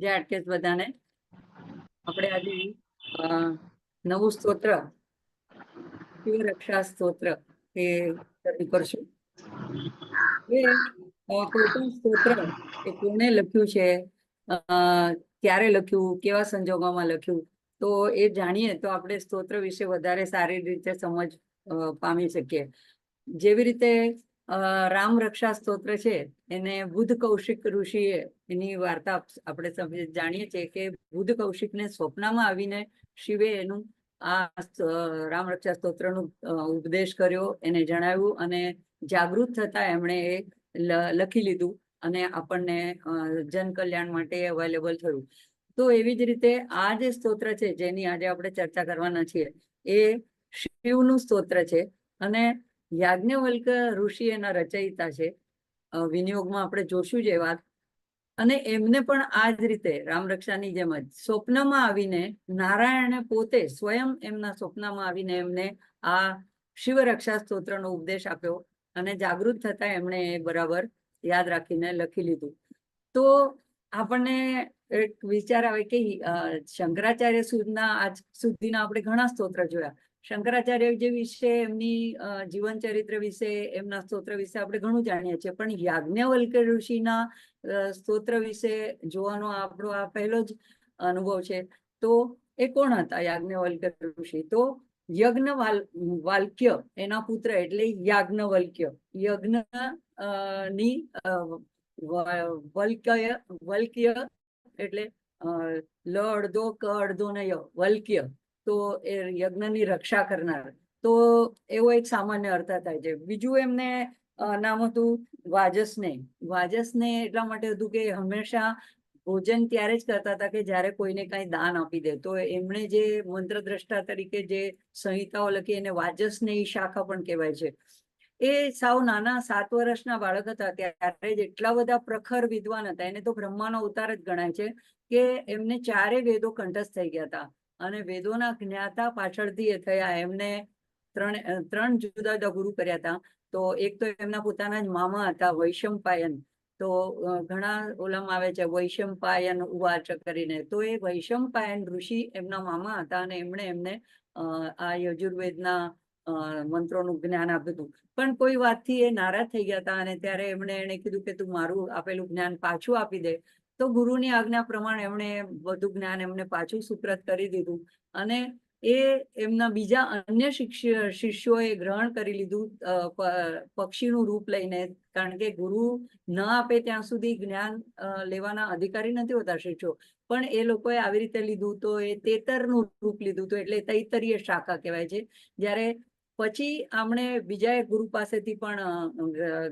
જય આટકેશ બધાને. આપણે આજે નવું સ્તોત્ર શિવરક્ષા સ્તોત્ર એ શરૂ કરશું. કોઈ પણ સ્તોત્ર એ કોને લખ્યું છે, ક્યારે લખ્યું, કેવા સંજોગોમાં લખ્યું, તો એ જાણીએ તો આપણે સ્તોત્ર વિશે વધારે સારી રીતે સમજ પામી શકીએ. જેવી રીતે રામ રક્ષા સ્તોત્ર છે એને બુદ્ધ કૌશિક ઋષિએ એની વાર્તા આપણે જાણીએ છીએ કે બુદ્ધ કૌશિકને સ્વપ્નમાં આવીને શિવે એનું આ રામ રક્ષા સ્તોત્રનો ઉપદેશ કર્યો, એને જણાવ્યું અને જાગૃત થતા એમણે એ લખી લીધું અને આપણને જન કલ્યાણ માટે અવેલેબલ થયું. તો એવી જ રીતે આ જે સ્તોત્ર છે જેની આજે આપણે ચર્ચા કરવાના છીએ એ શિવનું સ્તોત્ર છે અને યાજ્ઞવલ્ક ઋષિ એના રચયિતા છે. વિનિયોગમાં આપણે જોશું જે વાત. અને એમને પણ આ જ રીતે રામરક્ષાની જેમ જ સ્વપ્નમાં આવીને નારાયણે પોતે સ્વયં એમના સ્વપ્નમાં આવીને એમને આ શિવરક્ષા સ્તોત્રનો ઉપદેશ આપ્યો અને જાગૃત થતા એમણે એ બરાબર યાદ રાખીને લખી લીધું. તો આપણને એક વિચાર આવે કે શંકરાચાર્ય આજ સુધીના આપણે ઘણા સ્તોત્ર જોયા. શંકરાચાર્ય વિશે એમની જીવન ચરિત્ર વિશે એમના સ્તોત્ર વિશે આપણે ઘણું જાણીએ છીએ, પણ યાજ્ઞવલ્ક ઋષિના સ્તોત્ર વિશે જોવાનો આપણો આ પહેલો જ અનુભવ છે. તો એ કોણ હતા યાજ્ઞવલ્ક ઋષિ? તો યજ્ઞવાલ્ક્ય એના પુત્ર એટલે યાજ્ઞવલ્ક્ય. યજ્ઞ ની વલ્ક્ય એટલે લ અડધો ક અડધો ને ય વલ્ક્ય, તો એ યજ્ઞની રક્ષા કરનાર. તો એવો એક સામાન્ય અર્થ થાય છે. બીજું એમને નામ હતું વાજસનેય. વાજસનેય એટલા માટે હતું કે હંમેશા ભોજન ત્યારે જ કરતા હતા કે જ્યારે કોઈને કઈ દાન આપી દે. તો એમણે જે મંત્ર દ્રષ્ટા તરીકે જે સંહિતાઓ લખી એને વાજસનેય શાખા પણ કહેવાય છે. એ સાવ નાના 7 વર્ષના બાળક હતા ત્યારે જ એટલા બધા પ્રખર વિદ્વાન હતા, એને તો બ્રહ્માનો અવતાર જ ગણાય છે, કે એમને 4 વેદો કંઠસ્થ થઈ ગયા હતા. અને વેદોના જ્ઞાતા પાછળથી એ થયા. એમને ત્રણ જુદા જુદા ગુરુ કર્યા હતા. તો એક તો એમના પોતાના જ મામા હતા વૈશંપાયન. તો ઘણા ઓલામાં આવે છે વૈશંપાયન ઉવાચ કરીને. તો એ વૈશંપાયન ઋષિ એમના મામા હતા અને એમણે એમને આ યજુર્વેદના મંત્રોનું જ્ઞાન આપ્યું હતું. પણ કોઈ વાતથી એ નારાજ થઈ ગયા હતા અને ત્યારે એને કીધું કે તું મારું આપેલું જ્ઞાન પાછું આપી દે. તો ગુરુની આજ્ઞા પ્રમાણે એમણે બધું જ્ઞાન એમને પાછું સુપ્રત કરી દીધું અને એ એમના બીજા અન્ય શિષ્યોએ ગ્રહણ કરી લીધું પક્ષીનું રૂપ લઈને. કારણ કે ગુરુ ન આપે ત્યાં સુધી જ્ઞાન લેવાના અધિકારી નથી હોતા શિષ્યો, પણ એ લોકોએ આવી રીતે લીધું તો એ તેતરનું રૂપ લીધું. તો એટલે તૈતરીય શાખા કહેવાય છે. જ્યારે પછી આમણે બીજા એક ગુરુ પાસેથી પણ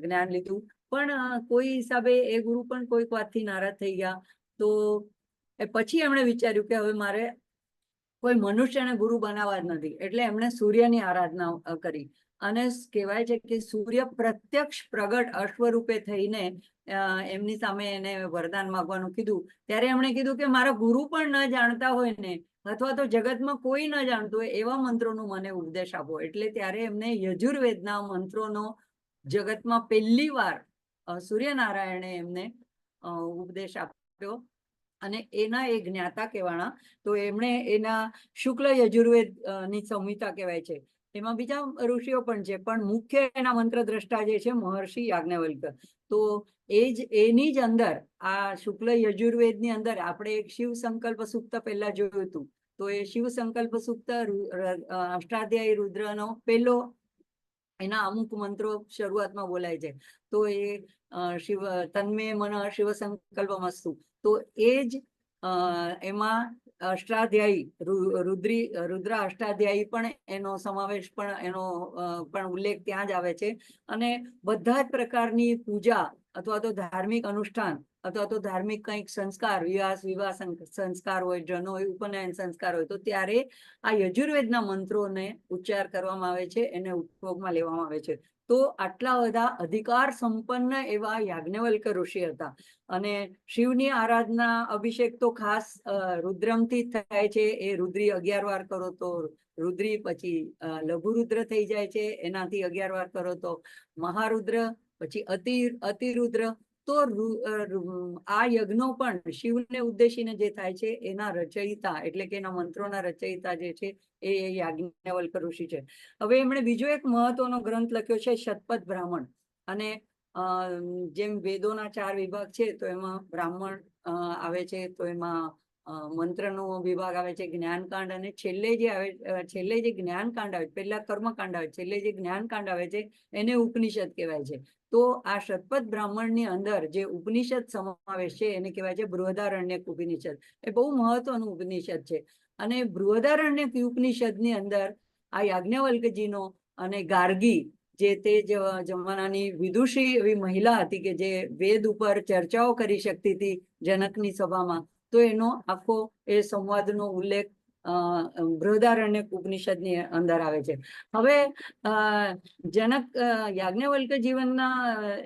જ્ઞાન લીધું, પણ કોઈ હિસાબે એ ગુરુ પણ કોઈક વાતથી નારાજ થઈ ગયા. તો પછી એમણે વિચાર્યું કે હવે મારે કોઈ મનુષ્યને ગુરુ બનાવવા જ નથી. એટલે એમણે સૂર્યની આરાધના કરી અને કહેવાય છે કે સૂર્ય પ્રત્યક્ષ પ્રગટ અશ્વરૂપે થઈને એમની સામે એને વરદાન માંગવાનું કીધું. ત્યારે એમણે કીધું કે મારા ગુરુ પણ ન જાણતા હોય ને, અથવા તો જગતમાં કોઈ ન જાણતું હોય એવા મંત્રોનો મને ઉપદેશ આપો. એટલે ત્યારે એમને યજુર્વેદના મંત્રોનો જગતમાં પહેલી વાર સૂર્યનારાયણે એમને ઉપદેશ આપ્યો અને એના એ જ્ઞાતા કહેવાના. તો એમણે એના શુક્લ યજુર્વેદ ની સંહિતા કહેવાય છે. એમાં બીજા ઋષિઓ પણ છે, પણ મુખ્ય એના મંત્ર દ્રષ્ટા જે છે મહર્ષિ યાજ્ઞવલ્ક. તો એની જ અંદર આ શુક્લ યજુર્વેદની અંદર આપણે એક શિવ સંકલ્પ સૂક્ત પહેલા જોયું હતું. તો એ શિવ સંકલ્પ સૂક્ત અષ્ટાધ્યાયી રુદ્રનો પહેલો એના અમુક મંત્રો શરૂઆતમાં બોલાય છે. તો એ શિવ તન્મે મન શિવ સંકલ્પમસ્તુ. તો એ જ એમાં અષ્ટાધ્યાયી રુદ્ર અષ્ટાધ્યાયી પણ એનો સમાવેશ પણ એનો પણ ઉલ્લેખ ત્યાં જ આવે છે. અને બધા જ પ્રકારની પૂજા અથવા તો ધાર્મિક અનુષ્ઠાન અથવા તો ધાર્મિક કંઈક સંસ્કાર, વિવાહ સંસ્કાર હોય, જનોય ઉપનયન સંસ્કાર હોય, તો ત્યારે આ યજુર્વેદના મંત્રોને ઉચ્ચાર કરવામાં આવે છે, એને ઉપયોગમાં લેવામાં આવે છે. તો આટલા બધા અધિકાર સંપન્ન એવા યાજ્ઞવલ્ક ઋષિ હતા. અને શિવની આરાધના અભિષેક તો ખાસ રુદ્રમથી થાય છે. એ રુદ્રી 11 વાર કરો તો રુદ્રી, પછી લઘુરુદ્ર થઈ જાય છે, એનાથી 11 વાર કરો તો મહારુદ્ર, પછી અતિરુદ્ર, તો આ યજ્ઞો પણ શિવને ઉદ્દેશીને જે થાય છે એના રચયિતા એટલે કે એના મંત્રોના રચયિતા જે છે એ યાજ્ઞવલ્ક ઋષિ છે. હવે એમણે બીજો એક મહત્વનો ગ્રંથ લખ્યો છે શતપથ બ્રાહ્મણ. અને જેમ વેદોના 4 વિભાગ છે તો એમાં બ્રાહ્મણ આવે છે, તો એમાં મંત્રનો વિભાગ આવે છે, જ્ઞાનકાંડ, અને છેલ્લે જે જ્ઞાનકાંડ આવે, પહેલા કર્મકાંડ આવે, છેલ્લે જે જ્ઞાનકાંડ આવે છે એને ઉપનિષદ કહેવાય છે. તો આ શતપથ બ્રાહ્મણની અંદર જે ઉપનિષદ સમાવેશ છે એને કહેવાય છે બૃહદારણ્યક ઉપનિષદ. એ બહુ મહત્વનું ઉપનિષદ છે. અને બૃહદારણ્યક ઉપનિષદની અંદર આ યાજ્ઞવલ્કજીનો અને ગાર્ગી જે તે જમાનાની વિદુષી એવી મહિલા હતી કે જે વેદ ઉપર ચર્ચાઓ કરી શકતી હતી જનકની સભામાં, તો એનો આખો એ સંવાદનો ઉલ્લેખ બૃહદારણ્યક ઉપનિષદની અંદર આવે છે. હવે જનક યાજ્ઞવલ્ક જીવનના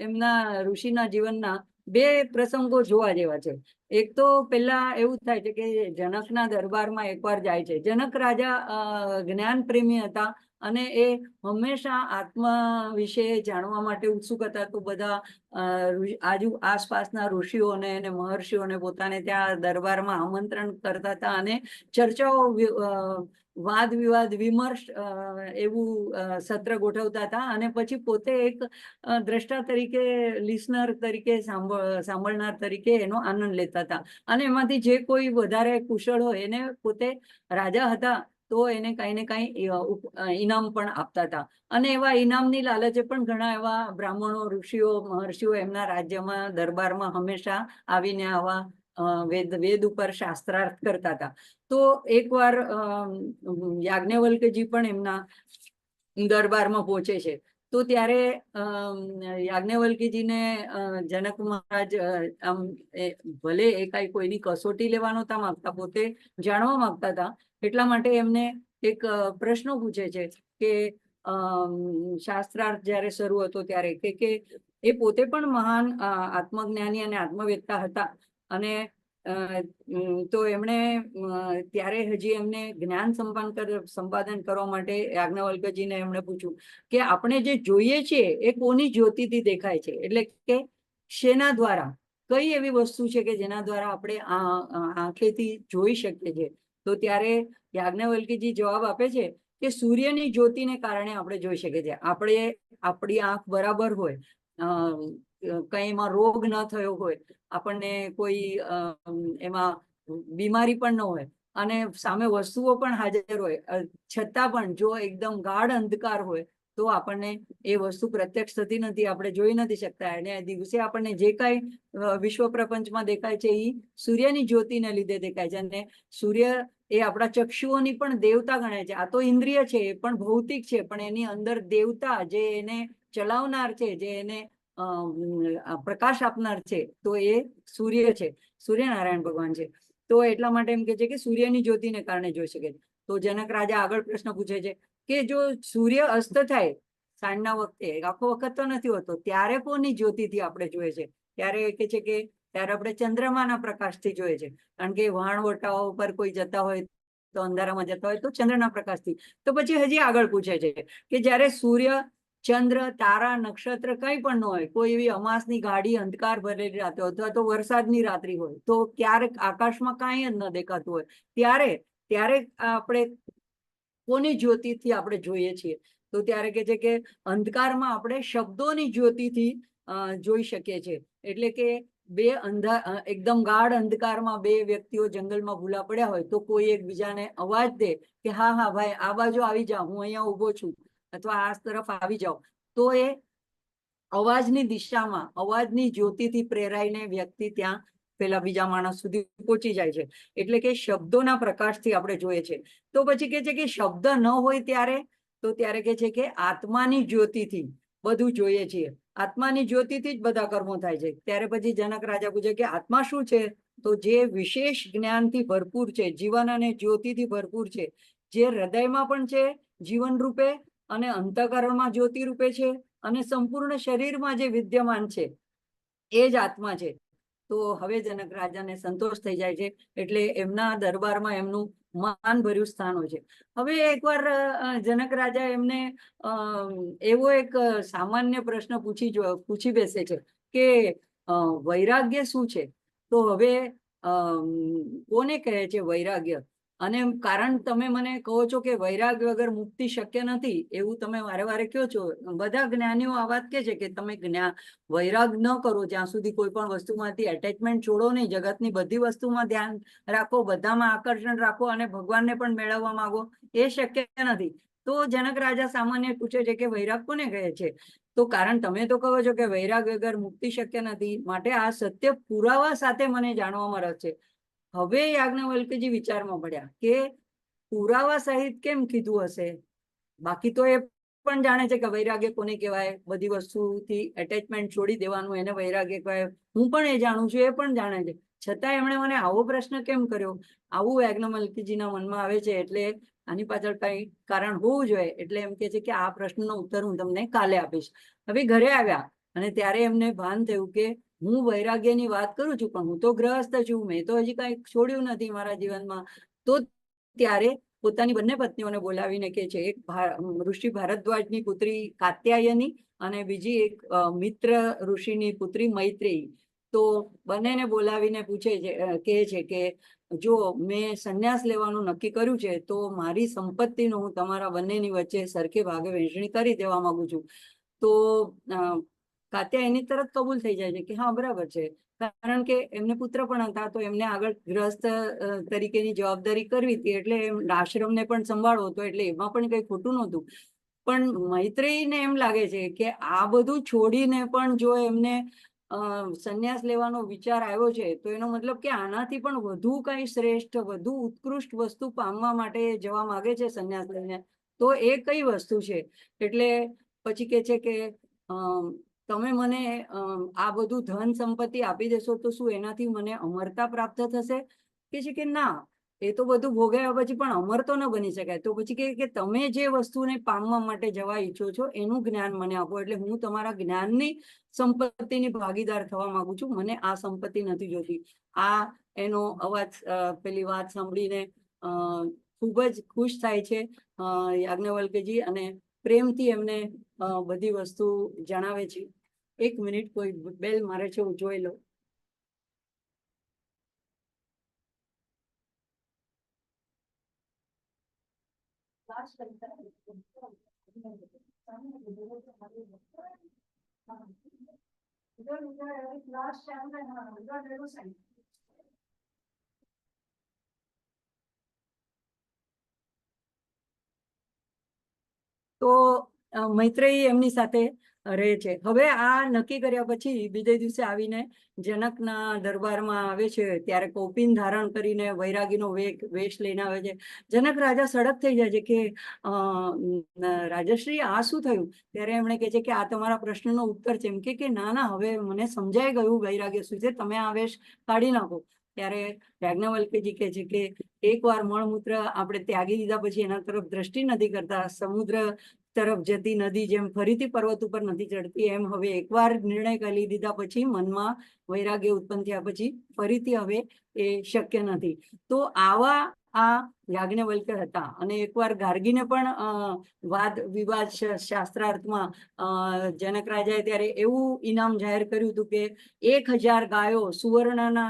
એમના ઋષિના જીવનના 2 પ્રસંગો જોવા જેવા છે. એક તો પેલા એવું થાય છે કે જનકના દરબારમાં એકવાર જાય છે. જનક રાજા જ્ઞાન પ્રેમી હતા અને એ હંમેશા આત્મા વિશે જાણવા માટે ઉત્સુક હતા. તો બધા આસપાસના ઋષિઓને અને મહર્ષિઓને પોતાને ત્યાં દરબારમાં આમંત્રણ કરતા હતા અને ચર્ચાઓ, વાદ વિવાદ, વિમર્શ એવું સત્ર ગોઠવતા હતા. અને પછી પોતે એક દ્રષ્ટા તરીકે, લિસનર તરીકે, સાંભળનાર તરીકે એનો આનંદ લેતા હતા. અને એમાંથી જે કોઈ વધારે કુશળ હોય એને પોતે રાજા હતા તો એને કઈ ને કઈ ઇનામ પણ આપતા હતા. અને એવા ઇનામની લાલચે પણ ઘણા એવા બ્રાહ્મણો, ઋષિઓ, મહર્ષિઓ એમના રાજ્યમાં દરબારમાં હંમેશા આવીને આવા વેદ ઉપર શાસ્ત્રાર્થ કરતા હતા. તો એકવાર યાજ્ઞવલ્કજી પણ એમના દરબારમાં પહોંચે છે. તો ત્યારે યાજ્ઞવલ્કીજીને જનક મહારાજ આમ ભલે એ કઈ કોઈની કસોટી લેવા નહોતા માંગતા, પોતે જાણવા માંગતા હતા. એટલા માટે એમને એક પ્રશ્ન પૂછે છે કે શાસ્ત્રાર્થ જ્યારે શરૂ હતો ત્યારે કે એ પોતે પણ મહાન આત્મજ્ઞાની અને આત્મવેત્તા હતા. અને તો એમણે ત્યારે હજી એમને જ્ઞાન સંપાદન કરવા માટે યાજ્ઞવલ્કજીને એમણે પૂછ્યું કે આપણે જે જોઈએ છીએ એ કોની જ્યોતિથી દેખાય છે, એટલે કે શેના દ્વારા, કઈ એવી વસ્તુ છે કે જેના દ્વારા આપણે આંખેથી જોઈ શકીએ છીએ. તો ત્યારે યાજ્ઞવલ્કીજી જવાબ આપે છે કે સૂર્યની જ્યોતિને કારણે આપણે જોઈ શકીએ છીએ. આપણી આંખ બરાબર હોય, કઈ એમાં રોગ ન થયો હોય, આપણને કોઈ એમાં બીમારી પણ ન હોય અને સામે વસ્તુઓ પણ હાજર હોય, છતાં પણ જો એકદમ ગાઢ અંધકાર હોય તો આપણને એ વસ્તુ પ્રત્યક્ષ થતી નથી, આપણે જોઈ નથી શકતા. અને દિવસે આપણને જે કાંઈ વિશ્વ પ્રપંચમાં દેખાય છે એ સૂર્યની જ્યોતિને લીધે દેખાય છે. અને સૂર્ય એ આપણા ચક્ષુઓની પણ દેવતા ગણાય છે. આ તો ઇન્દ્રિય છે, એ પણ ભૌતિક છે, પણ એની અંદર દેવતા જે એને ચલાવનાર છે, જે એને પ્રકાશ આપનાર છે, તો એ સૂર્ય છે, સૂર્યનારાયણ ભગવાન છે. તો એટલા માટે એમ કે છે કે સૂર્યની જ્યોતિને કારણે જોઈ શકે છે. તો જનક રાજા આગળ પ્રશ્ન પૂછે છે કે જો સૂર્ય અસ્ત થાય સાંજના વખતે, આખો વખત તો નથી હોતો, ત્યારે કોની જ્યોતિથી આપણે જોઈએ છે? ત્યારે કે છે કે ત્યારે આપણે ચંદ્રમાના પ્રકાશથી જોઈએ છે. કારણ કે વહાણવટાઓ પર કોઈ જતા હોય તો અંધારામાં જતા હોય તો ચંદ્રના પ્રકાશથી. તો પછી હજી આગળ પૂછે છે કે જ્યારે સૂર્ય, ચંદ્ર, તારા, નક્ષત્ર કંઈ પણ ન હોય, કોઈ એવી અમાસની ગાઢી અંધકાર ભરેલી રાત હોય અથવા તો વરસાદની રાત્રિ હોય, તો ક્યારેક આકાશમાં કાંઈ જ ન દેખાતું હોય, ત્યારે આપણે કોની જ્યોતિથી આપણે જોઈએ છીએ? તો ત્યારે કે છે કે અંધકારમાં આપણે શબ્દોની જ્યોતિથી જોઈ શકીએ છીએ. એટલે કે એકદમ ગાઢ અંધકારમાં 2 વ્યક્તિઓ જંગલમાં ભૂલા પડ્યા હોય તો કોઈ એકબીજાને અવાજ દે કે હા હા ભાઈ આ બાજુ આવી જાઓ, હું અહીંયા ઊભો છું, અથવા આ તરફ આવી જાઓ, તો એ અવાજની દિશામાં, અવાજની જ્યોતિથી પ્રેરાઈને વ્યક્તિ ત્યાં પેલા બીજા માણસ સુધી પહોંચી જાય છે. એટલે કે શબ્દોના પ્રકાશથી આપણે જોઈએ છે. તો પછી કે છે કે શબ્દ ન હોય ત્યારે, તો ત્યારે કે છે કે આત્માની જ્યોતિથી બધું જોઈએ છીએ, આત્માની જ્યોતિથી જ બધા કર્મો થાય છે. ત્યારે પછી જનક રાજા પૂછે કે આત્મા શું છે? તો જે વિશેષ જ્ઞાનથી ભરપૂર છે, જીવન અને જ્યોતિથી ભરપૂર છે, જે હૃદયમાં પણ છે જીવન રૂપે, અને અંતઃકરણમાં જ્યોતિ રૂપે છે, અને સંપૂર્ણ શરીરમાં જે વિદ્યમાન છે એ જ આત્મા છે. તો હવે જનક રાજાને સંતોષ થઈ જાય છે. એટલે એમના દરબારમાં એમનું માન ભર્યું સ્થાન હોય છે. હવે એકવાર જનક રાજા એમને એવો એક સામાન્ય પ્રશ્ન પૂછી બેસે છે કે વૈરાગ્ય શું છે? તો હવે કોને કહે છે વૈરાગ્ય? અને કારણ તમે મને કહો છો કે વૈરાગ્ય વગર મુક્તિ શક્ય નથી, એવું તમે વારે વારે કહો છો. બધા જ્ઞાનીઓ આ વાત કહે છે કે તમે વૈરાગ ન કરો જ્યાં સુધી કોઈ પણ વસ્તુમાંથી એટેચમેન્ટ છોડો નહીં, જગતની બધી વસ્તુમાં ધ્યાન રાખો, બધામાં આકર્ષણ રાખો અને ભગવાનને પણ મેળવવા માંગો, એ શક્ય નથી. તો જનક રાજા સામાન્ય પૂછે છે કે વૈરાગ કોને કહે છે? તો કારણ તમે તો કહો છો કે વૈરાગ વગર મુક્તિ શક્ય નથી, માટે આ સત્ય પુરાવા સાથે મને જાણવામાં રસ છે. હવે યાજ્ઞવલ્ક્યજી વિચારમાં પડ્યા કે પુરાવા સહિત કેમ કીધું હશે? બાકી તો એ પણ જાણે છે કે વૈરાગ્ય કોને કહેવાય, બધી વસ્તુથી એટેચમેન્ટ છોડી દેવાનું, એને વૈરાગ્ય કહેવાય. હું પણ એ જાણું છું, એ પણ જાણે છે. છતાં એમણે મને આવો પ્રશ્ન કેમ કર્યો? આવું યાજ્ઞવલ્ક્યજીના મનમાં આવે છે. એટલે આની પાછળ કઈ કારણ હોવું જોઈએ. એટલે એમ કે છે કે આ પ્રશ્નનો ઉત્તર હું તમને કાલે આપીશ. હવે ઘરે આવ્યા અને ત્યારે એમને ભાન થયું કે હું વૈરાગ્યની વાત કરું છું, પણ હું તો ગ્રહસ્થ છું, મેં તો હજી કઈ છોડ્યું નથી મારા જીવનમાં. તો ત્યારે પોતાની બંને પત્નીઓને બોલાવીને કે છે, એક ઋષિ ભારદ્વાજની પુત્રી કાત્યાયની અને બીજી એક મિત્ર ઋષિની પુત્રી મૈત્રેયી. તો બંનેને બોલાવીને પૂછે છે, કહે છે કે જો મેં સંન્યાસ લેવાનું નક્કી કર્યું છે, તો મારી સંપત્તિનો હું તમારા બંનેની વચ્ચે સરખે ભાગે વહેંચણી કરી દેવા માંગુ છું. તો કાત્યાયની તરત કબૂલ થઈ જાય છે કે હા બરાબર છે, કારણ કે એમને પુત્ર પણ હતા, તો એમને આગળ ગ્રસ્ત તરીકેની જવાબદારી કરવી હતી, એટલે આશ્રમને પણ સંભાળવો હતો, એટલે એમાં પણ કઈ ખોટું નહોતું. પણ મૈત્રેયીને એમ લાગે છે કે આ બધું છોડીને પણ જો એમને સંન્યાસ લેવાનો વિચાર આવ્યો છે, તો એનો મતલબ કે આનાથી પણ વધુ કઈ શ્રેષ્ઠ, વધુ ઉત્કૃષ્ટ વસ્તુ પામવા માટે જવા માંગે છે સંન્યાસ લઈને. તો એ કઈ વસ્તુ છે? એટલે પછી કે છે કે તમે મને આ બધું ધન સંપત્તિ આપી દેશો તો શું એનાથી મને અમરતા પ્રાપ્ત થશે? કે છે કે ના, એ તો બધું ભોગવ્યા પછી પણ અમર તો ન બની શકાય. તો પછી કે તમે જે વસ્તુને પામવા માટે જવા ઈચ્છો છો એનું જ્ઞાન મને આપો, એટલે હું તમારા જ્ઞાનની સંપત્તિની ભાગીદાર થવા માંગુ છું, મને આ સંપત્તિ નથી જોતી. આ એનો અવાજ, પેલી વાત સાંભળીને ખૂબ જ ખુશ થાય છે યાજ્ઞવલ્ક્યજી, અને પ્રેમથી એમને બધી વસ્તુ જણાવે છે. એક મિનિટ, કોઈ બેલ મારે છે, હું જોઈ લઉં. તો મૈત્રેયી એમની સાથે રહે છે. હવે આ નક્કી કર્યા પછી બીજે દિવસે આવીને જનકના દરબારમાં આવે છે, ત્યારે કૌપિન ધારણ કરીને વૈરાગીનો વેશ લઈને આવે છે. જનક રાજા સડક થઈ જાય છે કે રાજશ્રી આ શું થયું? ત્યારે એમણે કહે છે કે આ તમારા પ્રશ્નનો ઉત્તર છે. એમ કે ના ના, હવે મને સમજાઈ ગયું વૈરાગ્ય શું છે, તમે આ વેશ કાઢી નાખો. ત્યારે યાજ્ઞવલ્ક્યજી કહે છે કે એકવાર મળમૂત્ર આપણે ત્યાગી દીધા પછી એના તરફ દ્રષ્ટિ નથી કરતા, સમુદ્ર તરફ જતી નદી જેમ ફરીથી પર્વત ઉપર નથી ચડતી, એમ હવે એકવાર નિર્ણય કરી દીધા પછી મનમાં વૈરાગ્ય ઉત્પન્ન થયા પછી ફરીથી હવે એ શક્ય નથી. તો આવા આ યાજ્ઞવલ્ક્ય હતા. અને એકવાર ગાર્ગીને પણ વાદ વિવાદ શાસ્ત્રાર્થમાં જનક રાજાએ ત્યારે એવું ઇનામ જાહેર કર્યું હતું કે 1000 ગાયો સુવર્ણના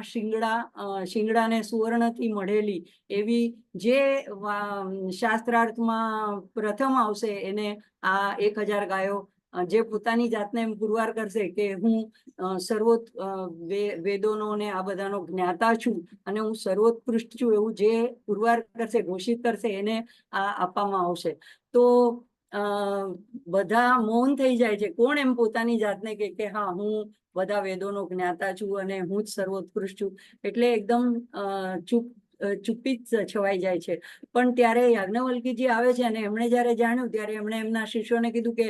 શિંગડાને સુવર્ણથી મઢેલી એવી જે શાસ્ત્રાર્થમાં પ્રથમ આવશે એને આ 1000 ગાયો, જે પોતાની જાતને એમ પુરવાર કરશે કે હું વેદોનો ને આ બધાનો જ્ઞાતા છું અને હું સર્વોત્કૃષ્ટ છું, એવું જે પુરવાર કરશે, ઘોષિત કરશે, એને આ આપવામાં આવશે. તો બધા મૌન થઈ જાય છે. કોણ એમ પોતાની જાતને કે હા હું બધા વેદોનો જ્ઞાતા છું અને હું જ સર્વોત્કૃષ્ટ છું, એટલે એકદમ ચૂપી છવાઈ જાય છે. પણ ત્યારે યાજ્ઞવલ્ક્યજી આવે છે અને એમણે જયારે જાણ્યું ત્યારે એમણે એમના શિષ્યોને કીધું કે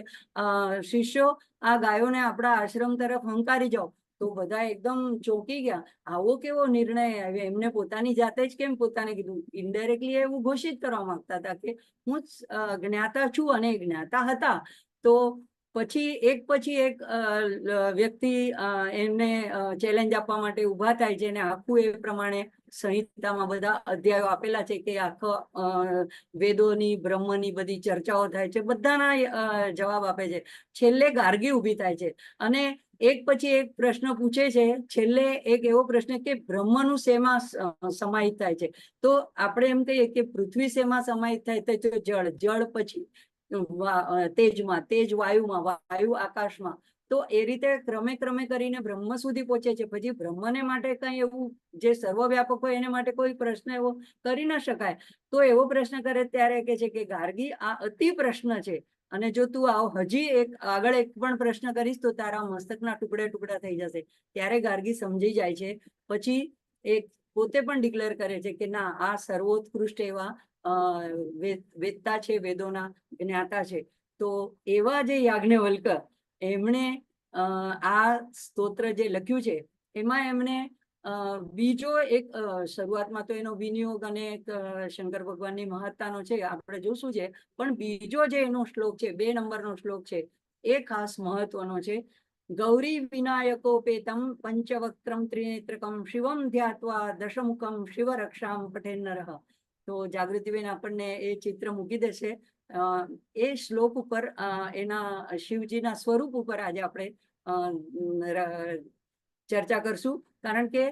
શિષ્યો, આ ગાયોને આપણા આશ્રમ તરફ હંકારી જાઓ. તો બધા એકદમ ચોંકી ગયા. આવો કેવો નિર્ણય આવ્યો? એમને પોતાની જાતે જ કેમ પોતાને કીધું? ઇનડાયરેક્ટલી એવું ઘોષિત કરવા માંગતા હતા કે હું જ જ્ઞાતા છું અને જ્ઞાતા હતા. તો પછી એક વ્યક્તિ એમને ચેલેન્જ આપવા માટે ઉભા થાય છે અને આખું એ પ્રમાણે સંહિતામાં બધા અધ્યાયો આપેલા છે કે આખો વેદોની બ્રહ્મની બધી ચર્ચાઓ થાય છે, બધાના જવાબ આપે છે. છેલ્લે ગાર્ગી ઊભી થાય છે અને એક પછી એક પ્રશ્ન પૂછે છે. છેલ્લે એક એવો પ્રશ્ન કે બ્રહ્મનું શેમાં સમાહિત થાય છે? તો આપણે એમ કહીએ કે પૃથ્વી શેમાં સમાહિત થાય તો જળ, જળ પછી તેજમાં, તેજ વાયુમાં, વાયુ આકાશમાં. તો એ રીતે ક્રમે ક્રમે કરીને બ્રહ્મ સુધી પહોંચે છે. પછી બ્રહ્મને માટે કઈ એવું જે સર્વવ્યાપક હોય એને માટે કોઈ પ્રશ્ન એવો કરી ન શકાય. તો એવો પ્રશ્ન કરે ત્યારે કે છે કે ગાર્ગી, આ અતિ પ્રશ્ન છે, અને જો તું હજી આગળ એક પણ પ્રશ્ન કરીશ તો તારા મસ્તકના ટુકડે ટુકડા થઈ જશે. ત્યારે ગાર્ગી સમજી જાય છે. પછી એક પોતે પણ ડિક્લેર કરે છે કે ના, આ સર્વોત્કૃષ્ટ એવા વેદતા છે, વેદોના જ્ઞાતા છે. તો એવા જે યાજ્ઞવલ્ક, એમણે આ સ્તોત્ર જે લખ્યું છે એમાં એમણે બીજો એક શરૂઆતમાં તો એનો વિનિયોગ અને એક શંકર ભગવાનની મહત્તાનો છે, આપણે જોશું છે. પણ બીજો જે એનો શ્લોક છે, 2 નંબરનો શ્લોક છે, એ ખાસ મહત્વનો છે. ગૌરી વિનાયકોપેતમ પંચવક્ત્રમ ત્રિનેત્રકમ શિવમ ધ્યાત્વા દશમુખમ શિવ રક્ષામ પઠેન્નરઃ. તો જાગૃતિબેન આપણને એ ચિત્ર મૂકી દેશે. એ શ્લોક ઉપર, એના શિવજીના સ્વરૂપ ઉપર આજે આપણે ચર્ચા કરશું. કારણ કે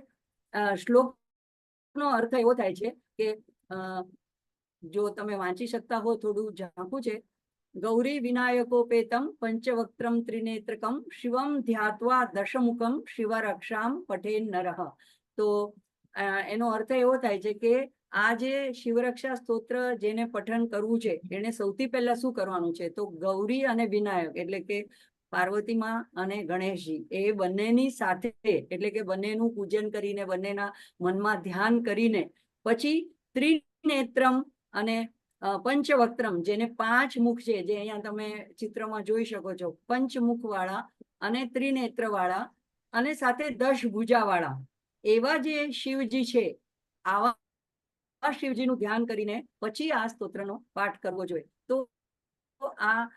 શ્લોકનો અર્થ એવો થાય છે કે જો તમે વાંચી શકતા હો, થોડું ઝાંખું છે. ગૌરી વિનાયકોપેતમ પંચવક્ત્રમ ત્રિનેત્રકમ શિવમ ધ્યાત્વા દશમુખમ શિવરક્ષામ પઠેન્નરઃ. તો એનો અર્થ એવો થાય છે કે આ જે શિવરક્ષા સ્તોત્ર જેને પઠન કરવું છે, એને સૌથી પહેલા શું કરવાનું છે? તો ગૌરી અને વિનાયક એટલે કે પાર્વતીમાં અને ગણેશજી, એ બંનેની સાથે, એટલે કે બંનેનું પૂજન કરીને, બંનેના મનમાં ધ્યાન કરીને, પછી ત્રિનેત્રમ અને પંચવક્ત્રમ, જેને 5 મુખ છે, જે અહીંયા તમે ચિત્રમાં જોઈ શકો છો, પંચમુખ વાળા અને ત્રિનેત્ર વાળા અને સાથે 10 ભુજા વાળા એવા જે શિવજી છે, આવા શિવજીનું ધ્યાન કરીને પછી આ સ્તોત્રનો પાઠ કરવો જોઈએ. તો આ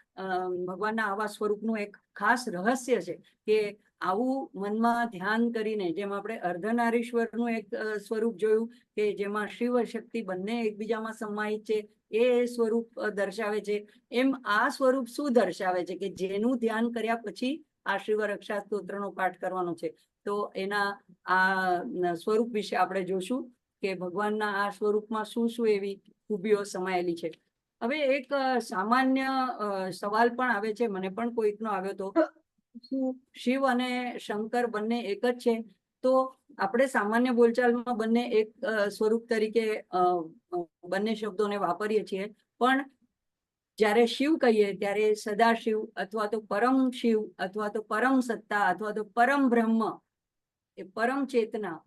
ભગવાનના આવા સ્વરૂપનું એક ખાસ રહસ્ય છે કે આવું મનમાં ધ્યાન કરીને, જેમ આપણે અર્ધનારીશ્વરનું એક સ્વરૂપ જોયું કે જેમાં શિવ શક્તિ બંને એકબીજામાં સમાહિત છે, એ સ્વરૂપ દર્શાવે છે. એમ આ સ્વરૂપ શું દર્શાવે છે કે જેનું ધ્યાન કર્યા પછી આ શિવ રક્ષા સ્તોત્રનો પાઠ કરવાનો છે. તો એના આ સ્વરૂપ વિશે આપણે જોશું કે ભગવાનના આ સ્વરૂપમાં શું શું એવી ખૂબીઓ સમાયેલી છે. હવે એક સામાન્ય સવાલ પણ આવે છે, મને પણ કોઈકનો આવ્યો હતો, શું શિવ અને શંકર બંને એક જ છે? તો આપણે સામાન્ય બોલચાલમાં બંને એક સ્વરૂપ તરીકે બંને શબ્દોને વાપરીએ છીએ. પણ જ્યારે શિવ કહીએ ત્યારે સદાશિવ અથવા તો પરમ શિવ અથવા તો પરમ સત્તા અથવા તો પરમ બ્રહ્મ, એ પરમ ચેતના,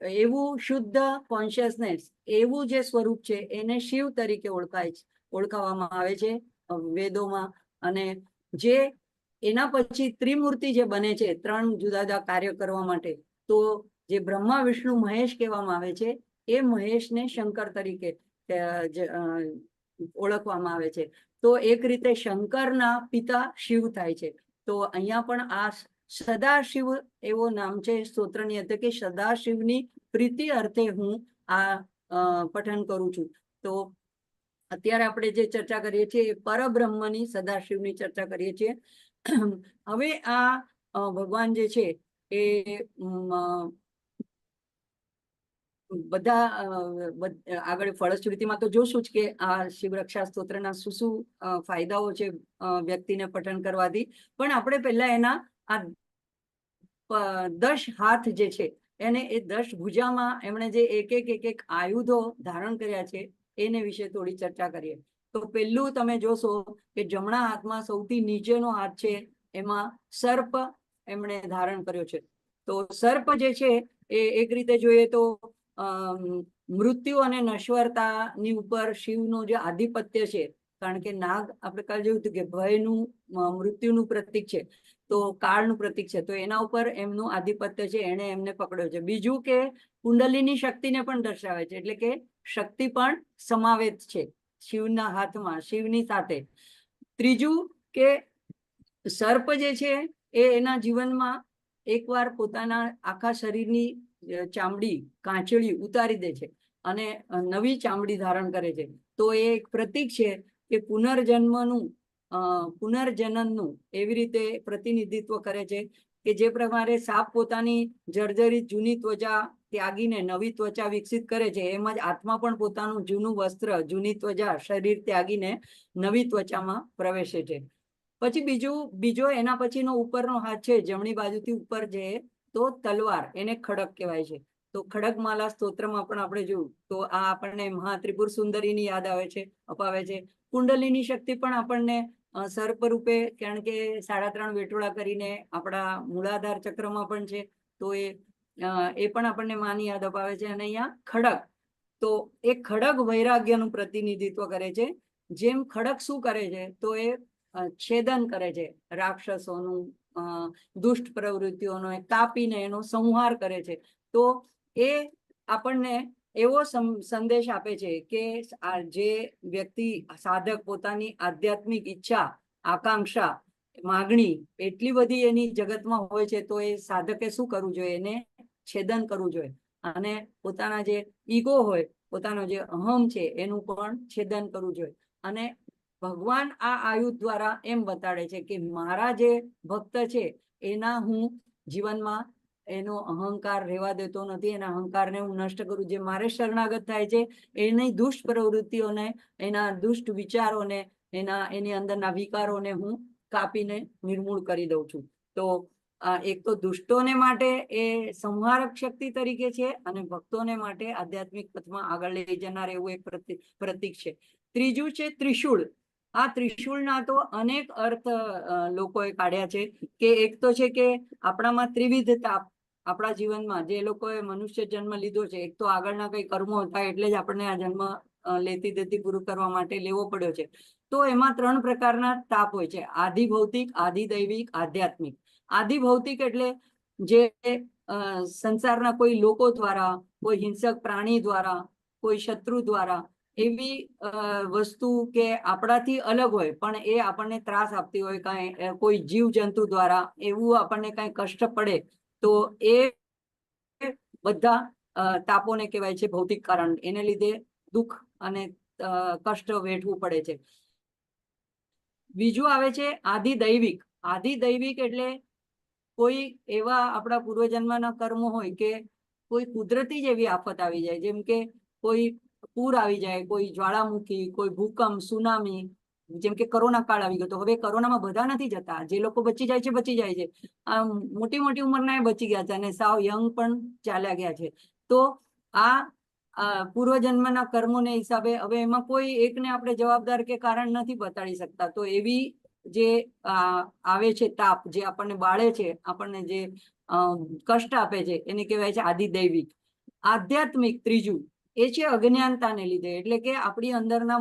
એવું શુદ્ધ કોન્શિયસનેસ, એવું જે સ્વરૂપ છે એને શિવ તરીકે ઓળખાવામાં આવે છે વેદોમાં. અને જે એના પછી ત્રિમૂર્તિ જે બને છે 3 જુદા જુદા કાર્ય કરવા માટે, તો જે બ્રહ્મા વિષ્ણુ મહેશ કહેવામાં આવે છે, એ મહેશને શંકર તરીકે ઓળખવામાં આવે છે. તો એક રીતે શંકરના પિતા શિવ થાય છે. તો અહીંયા પણ આ સદાશિવ એવો નામ છે સ્તોત્રની અંદર, કે સદાશિવની પ્રીતિ અર્થે હું આ પઠન કરું છું. તો અત્યારે આપણે જે ચર્ચા કરીએ છીએ પરબ્રહ્મની, સદાશિવની ચર્ચા કરીએ છીએ. હવે આ ભગવાન જે છે એ બધા આગળ ફળશ્રુતિમાં તો જોશું જ કે આ શિવરક્ષા સ્તોત્રના શું શું ફાયદાઓ છે વ્યક્તિને પઠન કરવાથી. પણ આપણે પહેલા એના આ 10 હાથ જે છે, એને એ 10 ભુજામાં એમણે જે એક એક આયુધો ધારણ કર્યા છે એને વિશે થોડી ચર્ચા કરીએ. તો પહેલું તમે જોશો કે જમણા હાથમાં સૌથી નીચેનો હાથ છે, એમાં સર્પ એમણે ધારણ કર્યો છે. તો સર્પ જે છે એ એક રીતે જોઈએ તો મૃત્યુ અને નશ્વરતાની ઉપર શિવનું જે આધિપત્ય છે, કારણ કે નાગ આપણે કાલે જોયું હતું કે ભયનું, મૃત્યુનું પ્રતીક છે, તો કાળનું પ્રતીક છે, તો એના ઉપર એમનું આધિપત્ય છે, એને એમને પકડ્યો છે. બીજું કે કુંડલીની શક્તિને પણ દર્શાવે છે, એટલે કે શક્તિ પણ સમાવેશ છે શિવના હાથમાં, શિવની સાથે. ત્રીજું કે સર્પ જે છે એ એના જીવનમાં એકવાર પોતાના આખા શરીરની ચામડી, કાંચળી ઉતારી દે છે અને નવી ચામડી ધારણ કરે છે. તો એ એક પ્રતીક છે કે પુનર્જન્મનું પુનર્જનનનું એવી રીતે પ્રતિનિધિત્વ કરે છે કે જે પ્રમાણે સાપ પોતાની જર્જરિત જૂની ત્વચા ત્યાગીને નવી ત્વચા વિકસિત કરે છે, એમ જ આત્મા પણ પોતાનું જૂનું વસ્ત્ર, જૂની ત્વચા, શરીર ત્યાગીને નવી ત્વચામાં પ્રવેશે છે. પછી બીજો એના પછીનો ઉપરનો હાથ છે, જમણી બાજુથી ઉપર જે તો તલવાર, એને ખડક કહેવાય છે. તો ખડકમાલા સ્તોત્રમાં પણ આપણે જોયું તો આ આપણને મહાત્રિપુર સુંદરીની યાદ અપાવે છે. કુંડલીની શક્તિ પણ આપણને સર્પ રૂપે, કારણ કે 3.5 વેટોળા કરીને આપણા મૂળાધાર ચક્રમાં પણ છે, તો એ પણ આપણને માની યાદ અપાવે છે. અને અહીંયા ખડક, તો એ ખડક વૈરાગ્યનું પ્રતિનિધિત્વ કરે છે. જેમ ખડક શું કરે છે, તો એ છેદન કરે છે રાક્ષસોનું, દુષ્ટ પ્રવૃત્તિઓનો, કાપીને એનો સંહાર કરે છે. તો એ આપણને એવો સંદેશ આપે છે કે આ જે વ્યક્તિ, સાધક પોતાની આધ્યાત્મિક ઈચ્છા, આકાંક્ષા, માગણી એટલી બધી એની જગતમાં હોય છે, તો એ સાધકે શું કરવું જોઈએ? એને છેદન કરવું જોઈએ. અને પોતાના જે ઈગો હોય, પોતાનો જે અહમ છે, એનું પણ છેદન કરવું જોઈએ. અને ભગવાન આ આયુધ દ્વારા એમ બતાડે છે કે મારા જે ભક્ત છે એના હું જીવનમાં એનો અહંકાર રહેવા દેતો નથી, એના અહંકારને હું નષ્ટ કરું. જે મારે શરણાગત થાય છે એની દુષ્ટ પ્રવૃત્તિઓને, એના દુષ્ટ વિચારોને, એની અંદરના વિકારોને હું કાપીને નિર્મૂળ કરી દઉં છું. તો એક તો દુષ્ટોને માટે એ સંહારક શક્તિ તરીકે છે, અને ભક્તોને માટે આધ્યાત્મિક પથમાં આગળ લઈ જનાર એવું એક પ્રતીક છે. ત્રીજું છે ત્રિશૂળ. આ ત્રિશૂળના તો અનેક અર્થ લોકોએ કાઢ્યા છે. કે એક તો છે કે આપણામાં ત્રિવિધ તાપ, આપણા જીવનમાં જે લોકોએ મનુષ્ય જન્મ લીધો છે, એક તો આગળના કઈ કર્મો હતા એટલે જ આપણને આ જન્મ લેતી દેતી પૂરું કરવા માટે લેવો પડ્યો છે. તો એમાં 3 પ્રકારના તાપ હોય છે: આધિ ભૌતિક, આધિ દૈવિક, આધ્યાત્મિક. આધિ ભૌતિક એટલે જે સંસારના કોઈ લોકો દ્વારા, કોઈ હિંસક પ્રાણી દ્વારા, કોઈ શત્રુ દ્વારા એવી વસ્તુ કે આપણાથી અલગ હોય પણ એ આપણને ત્રાસ આપતી હોય, કાંઈ કોઈ જીવ જંતુ દ્વારા એવું આપણને કાંઈ કષ્ટ પડે, તો એ બધા તાપોને કહેવાય છે ભૌતિક કારણ. એને લીધે દુઃખ અને કષ્ટ વેઠવું પડે છે. બીજું આવે છે આધિ દૈવિક. આધિ દૈવિક એટલે કોઈ એવા આપણા પૂર્વજન્મના કર્મો હોય કે કોઈ કુદરતી જ એવી આફત આવી જાય, જેમ કે કોઈ પૂર આવી જાય, કોઈ જ્વાળામુખી, કોઈ ભૂકંપ, સુનામી. જેમ કે કોરોના કાળ આવી ગયો, તો હવે કોરોનામાં બધા નથી જતા, જે લોકો બચી જાય છે બચી જાય છે. મોટી મોટી ઉંમરના બચી ગયા છે અને સાવ યંગ પણ ચાલ્યા ગયા છે. તો આ પૂર્વજન્મના કર્મોને હિસાબે હવે એમાં કોઈ એકને આપણે જવાબદાર કે કારણ નથી બતાડી શકતા. તો એવી જે આવે છે તાપ, જે આપણને બાળે છે, આપણને જે કષ્ટ આપે છે, એને કહેવાય છે આધિદૈવિક. આધ્યાત્મિક ત્રીજું એ છે અજ્ઞાનતાને લીધે, એટલે કે આપણી અંદરના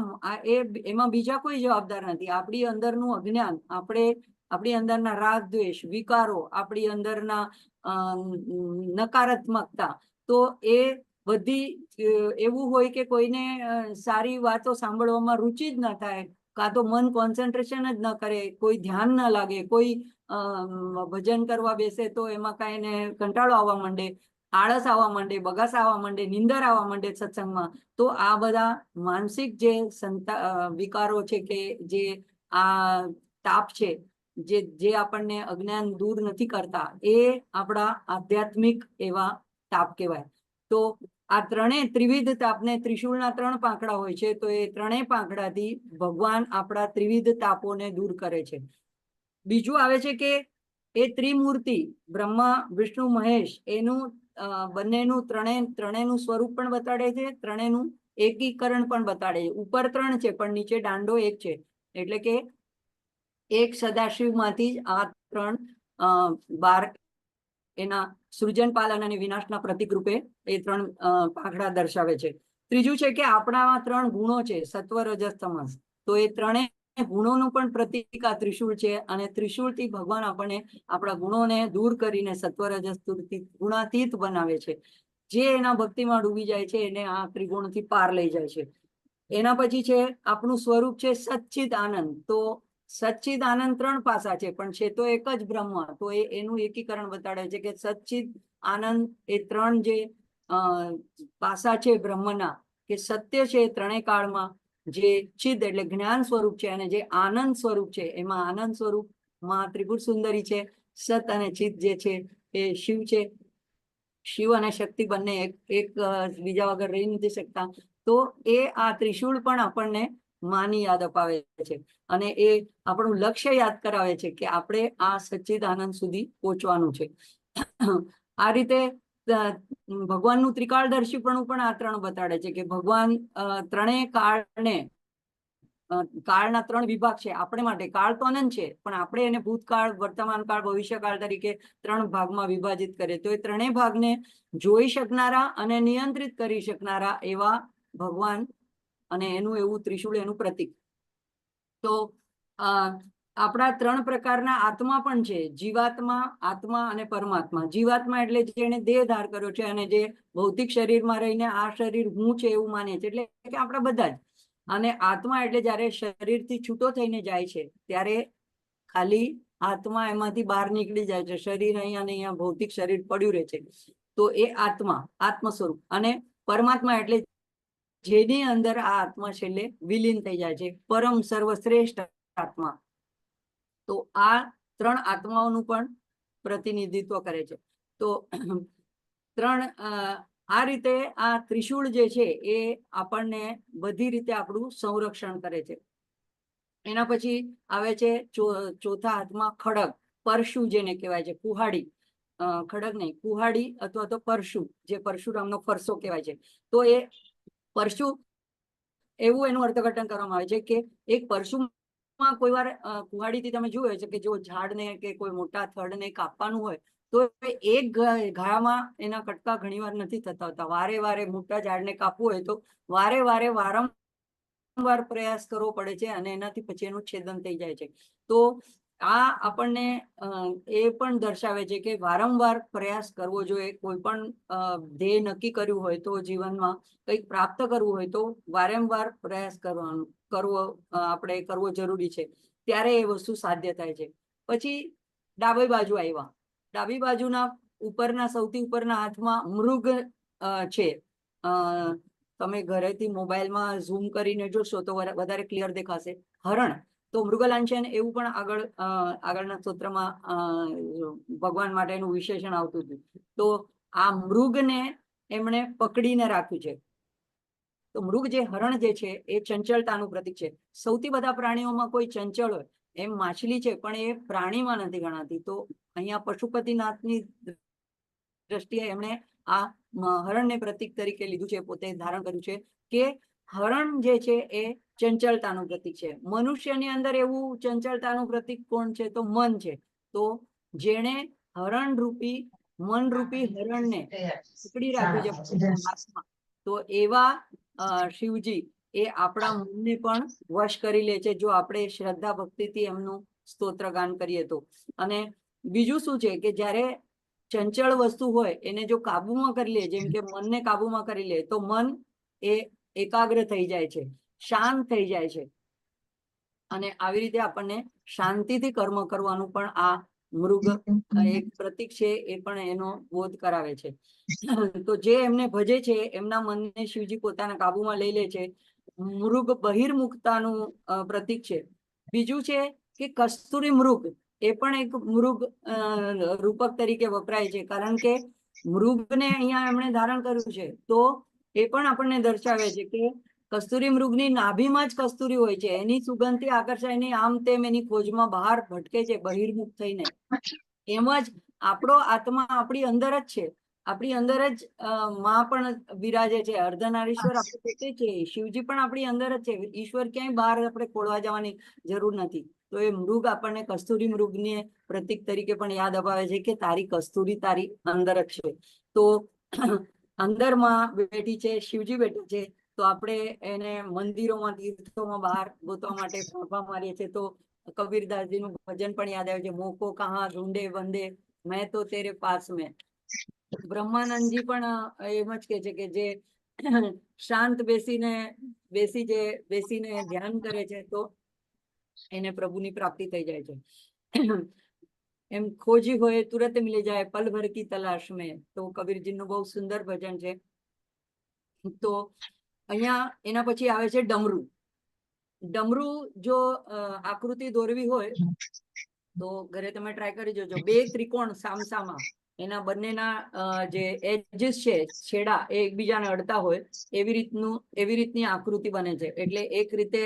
એમાં બીજા કોઈ જવાબદાર નથી. આપણી અંદરનું અજ્ઞાન, આપણી અંદરના રાગ દ્વેષ વિકારો, આપણી અંદરના નકારાત્મકતા, તો એ બધી એવું હોય કે કોઈને સારી વાતો સાંભળવામાં રુચિ જ ન થાય, કાં તો મન કોન્સન્ટ્રેશન જ ન કરે, કોઈ ધ્યાન ન લાગે, કોઈ ભજન કરવા બેસે તો એમાં કાંઈ ને કંટાળો આવવા માંડે, આળસ આવવા માંડે, બગાસ આવવા માંડે, નીંદર આવવા માંડે સત્સંગમાં. તો આ બધા માનસિક જે વિકારો છે કે જે આ તાપ છે, જે આપણને અજ્ઞાન દૂર નથી કરતા, એ આપણા આધ્યાત્મિક એવા તાપ કહેવાય. તો આ ત્રણેય ત્રિવિધ તાપને, ત્રિશૂળના 3 પાંખડા હોય છે, તો એ 3 પાંખડાથી ભગવાન આપણા ત્રિવિધ તાપોને દૂર કરે છે. બીજું આવે છે કે એ ત્રિમૂર્તિ બ્રહ્મા વિષ્ણુ મહેશ, એનું બંનેનું ત્રણેયનું સ્વરૂપ પણ બતાડે છે, ત્રણેયનું એકીકરણ પણ બતાડે છે. ઉપર 3 છે પણ નીચે દાંડો 1 છે, એટલે કે એક સદાશિવમાંથી જ આ 3 બાર એના સૃજન, પાલન અને વિનાશના પ્રતિક રૂપે એ 3 પાંખડા દર્શાવે છે. ત્રીજું છે કે આપણામાં 3 ગુણો છે, સત્વ, રજસ, તમસ. તો એ 3 ગુણોનું પણ પ્રતિક આ ત્રિશૂળ છે, અને ત્રિશૂળથી ભગવાન આપણને આપણા ગુણોને દૂર કરીને સત્વ, રજસ, ગુણાતીત બનાવે છે. જે એના ભક્તિમાં ડૂબી જાય છે એને આ ત્રિગુણથી પાર લઈ જાય છે. એના પછી છે આપણું સ્વરૂપ છે સચ્ચિદ આનંદ. તો સચ્ચિદ આનંદ 3 પાસા છે પણ છે તો એક જ બ્રહ્મ. તો એનું એકીકરણ બતાડે છે કે સચ્ચિદ આનંદ એ 3 જે પાસા છે બ્રહ્મના, કે સત્ય છે 3 કાળમાં, જે ચિદ એટલે જ્ઞાન સ્વરૂપ છે અને જે આનંદ સ્વરૂપ છે, એમાં આનંદ સ્વરૂપમાં ત્રિપુર સુંદરી છે, સત અને ચિત જે છે એ શિવ છે. શિવ અને શક્તિ બંને એક બીજા વગર રહી નથી શકતા. તો એ આ ત્રિશૂળ પણ આપણને માની યાદ અપાવે છે અને એ આપણું લક્ષ્ય યાદ કરાવે છે કે આપણે આ સચ્ચિદાનંદ સુધી પહોંચવાનું છે. આ રીતે ભગવાનનું ત્રિકાળદર્શીપણું પણ આ ત્રણ બતાડે છે કે ભગવાન ત્રણેય કાળના ત્રણ વિભાગ છે આપણે માટે. કાળ તો અનંત છે, પણ આપણે એને ભૂતકાળ, વર્તમાન કાળ, ભવિષ્યકાળ તરીકે ત્રણ ભાગમાં વિભાજિત કરે. તો એ ત્રણેય ભાગને જોઈ શકનારા અને નિયંત્રિત કરી શકનારા એવા ભગવાન અને એનું એવું ત્રિશૂળ એનું પ્રતીક. તો આપણા ત્રણ પ્રકારના આત્મા પણ છે, જીવાત્મા, આત્મા અને પરમાત્મા. જીવાત્મા એટલે જેને દેહ ધાર કર્યો છે અને જે ભૌતિક શરીરમાં રહીને આ શરીર હું છે એવું માને છે, એટલે કે આપણા બધા જ. અને આત્મા એટલે જયારે શરીરથી છૂટો થઈને જાય છે ત્યારે ખાલી આત્મા એમાંથી બહાર નીકળી જાય છે, શરીર અહીંયા ને અહીંયા ભૌતિક શરીર પડ્યું રહે છે. તો એ આત્મા, આત્મ સ્વરૂપ. અને પરમાત્મા એટલે જેની અંદર આ આત્મા છેલ્લે વિલીન થઈ જાય છે, પરમ સર્વશ્રેષ્ઠ આત્મા. તો આ ત્રણ આત્માઓનું પણ પ્રતિનિધિત્વ કરે છે. તો ત્રણ આ રીતે આ ત્રિશૂળ જે છે એ આપણને બધી રીતે આપણું સંરક્ષણ કરે છે. એના પછી આવે છે ચોથા હાથમાં ખડગ, પરશુ જેને કહેવાય છે, કુહાડી. ખડગ નહીં, કુહાડી અથવા તો પરશુ, જે પરશુરામનો ફરસો કહેવાય છે. તો એ પરશુ એવું એનું અર્થઘટન કરવામાં આવે છે કે એક પરશુમાં કોઈ વાર કુહાડીથી તમે જોયું છે કે જો ઝાડને કે કોઈ મોટા થડને કાપવાનું હોય તો એક ઘામાં એના કટકા ઘણીવાર નથી થતા હોતા. વારે વારે મોટા ઝાડને કાપવું હોય તો વારે વારે વારંવાર પ્રયાસ કરવો પડે છે અને એનાથી પછી એનું છેદન થઈ જાય છે. તો આ આપણને એ પણ દર્શાવે છે કે વારંવાર પ્રયાસ કરવો જોઈએ. કોઈ પણ ધ્યેય નક્કી કર્યું હોય તો જીવનમાં કંઈક પ્રાપ્ત કરવું હોય તો વારંવાર પ્રયાસ આપણે કરવો જરૂરી છે, ત્યારે એ વસ્તુ સાધ્ય થાય છે. પછી ડાબી બાજુ આવ્યા. ડાબી બાજુના ઉપરના, સૌથી ઉપરના હાથમાં મૃગ છે. તમે ઘરેથી મોબાઈલમાં ઝૂમ કરીને જોશો તો વધારે ક્લિયર દેખાશે. હરણ. તો મૃગલાંછન એવું પણ આગળના સૂત્રમાં ભગવાન માટેનું વિશેષણ આવતું હતું. તો આ મૃગને એમણે પકડીને રાખ્યું છે. તો મૃગ જે હરણ જે છે એ ચંચળતાનું પ્રતીક છે. સૌથી બધા પ્રાણીઓમાં કોઈ ચંચળ હોય એમ માછલી છે, પણ એ પ્રાણીમાં નથી ગણાતી. તો અહીંયા પશુપતિનાથની દ્રષ્ટિએ એમણે આ હરણને પ્રતીક તરીકે લીધું છે, પોતે ધારણ કર્યું છે કે હરણ જે છે એ ચંચળતાનું પ્રતીક છે. મનુષ્યની અંદર એવું ચંચળતાનું પ્રતીક કોણ છે? તો મન છે. તો જેણે હરણરૂપી, મનરૂપી હરણને પકડી રાખ્યું છે હાથમાં, તો એવા શિવજી એ આપણા મનને પણ વશ કરી લે છે જો આપણે શ્રદ્ધા ભક્તિથી એમનું સ્તોત્રગાન કરીએ તો. અને બીજું શું છે કે જ્યારે ચંચળ વસ્તુ હોય એને જો કાબુમાં કરી લે, જેમ કે મનને કાબુમાં કરી લે, તો મન એ એકાગ્ર થઈ જાય છે, શાંત થઈ જાય છે. અને આવી રીતે આપણને શાંતિથી કર્મ કરવાનું પણ આ મૃગ એક પ્રતીક છે, એ પણ એનો બોધ કરાવે છે. તો જે એમને ભજે છે એમના મનને શિવજી પોતાના કાબુમાં લઈ લે છે. મૃગ બહિર્મુખતાનું પ્રતીક છે. બીજું છે કે કસ્તુરી મૃગ, એ પણ એક મૃગ રૂપક તરીકે વપરાય છે, કારણ કે મૃગને અહીંયા એમણે ધારણ કર્યું છે. તો એ પણ આપણને દર્શાવે છે કે કસ્તુરી મૃગની નાભીમાં જ કસ્તુરી હોય છે, એની સુગંધથી આકર્ષાઈને આમ તેમ એની ખોજમાં બહાર ભટકે છે બહિર્મુખ થઈને. એમ જ આપણો આત્મા આપણી અંદર જ છે, આપણી અંદર જ માં પણ બિરાજે છે, અર્ધનારીશ્વર આપણે પોતે છે, શિવજી પણ આપણી અંદર જ છે. ઈશ્વર ક્યાંય બહાર આપણે ખોળવા જવાની જરૂર નથી. તો એ મૃગ આપણને કસ્તુરી મૃગને પ્રતીક તરીકે પણ યાદ અપાવે છે કે તારી કસ્તુરી તારી અંદર જ છે. તો અંદરમાં બેઠી છે, શિવજી બેઠી છે. તો આપણે એને મંદિરોમાં, તીર્થોમાં બહાર ગોતવા માટે ફાંફા મારીએ છીએ. તો કબીરદાસજીનું ભજન પણ યાદ આવે છે, મોકો કહા ઢૂંઢે બંદે મેં તો તેરે પાસ મેં. બ્રહ્માનંદજી પણ એમ જ કે છે કે જે શાંત બેસીને ધ્યાન કરે છે તો એને પ્રભુની પ્રાપ્તિ થઈ જાય છે. એમ ખોજી હોય તુરત મિલી જાય પલ ભર કી તલાશ મેં. તો કબીરજીનું બહુ સુંદર ભજન છે. તો અહીંયા એના પછી આવે છે ડમરું. ડમરું જો આકૃતિ દોરવી હોય તો ઘરે તમે ટ્રાય કરી જોજો. બે ત્રિકોણ સામસામા, એના બંનેના જે એજીસ છે, છેડા, એ એકબીજાને અડતા હોય એવી રીતની આકૃતિ બને છે. એટલે એક રીતે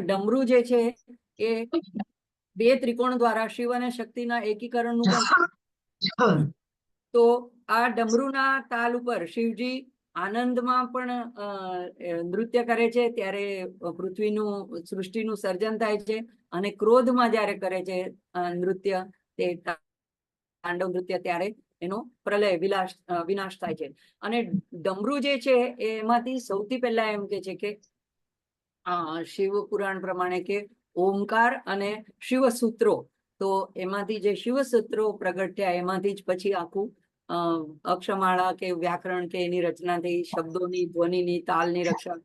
ડમરું જે છે એ બે ત્રિકોણ દ્વારા શિવ અને શક્તિના એકીકરણનું પણ. તો આ ડમરુના તાલ ઉપર શિવજી આનંદમાં પણ નૃત્ય કરે છે, ત્યારે પૃથ્વીનું સૃષ્ટિનું સર્જન થાય છે. અને ક્રોધમાં જ્યારે કરે છે નૃત્ય, તે તાંડવ નૃત્ય, ત્યારે એનો પ્રલય વિનાશ થાય છે. અને ડમરું જે છે એમાંથી સૌથી પહેલા એમ કે છે કે શિવ પુરાણ પ્રમાણે કે ઓમકાર અને શિવસૂત્રો, તો એમાંથી જે શિવસૂત્રો પ્રગટ થયા એમાંથી જ પછી આખું અક્ષમાળા કે વ્યાકરણ કે એની રચના થઈ, શબ્દોની, ધ્વનિની, તાલની રક્ષા,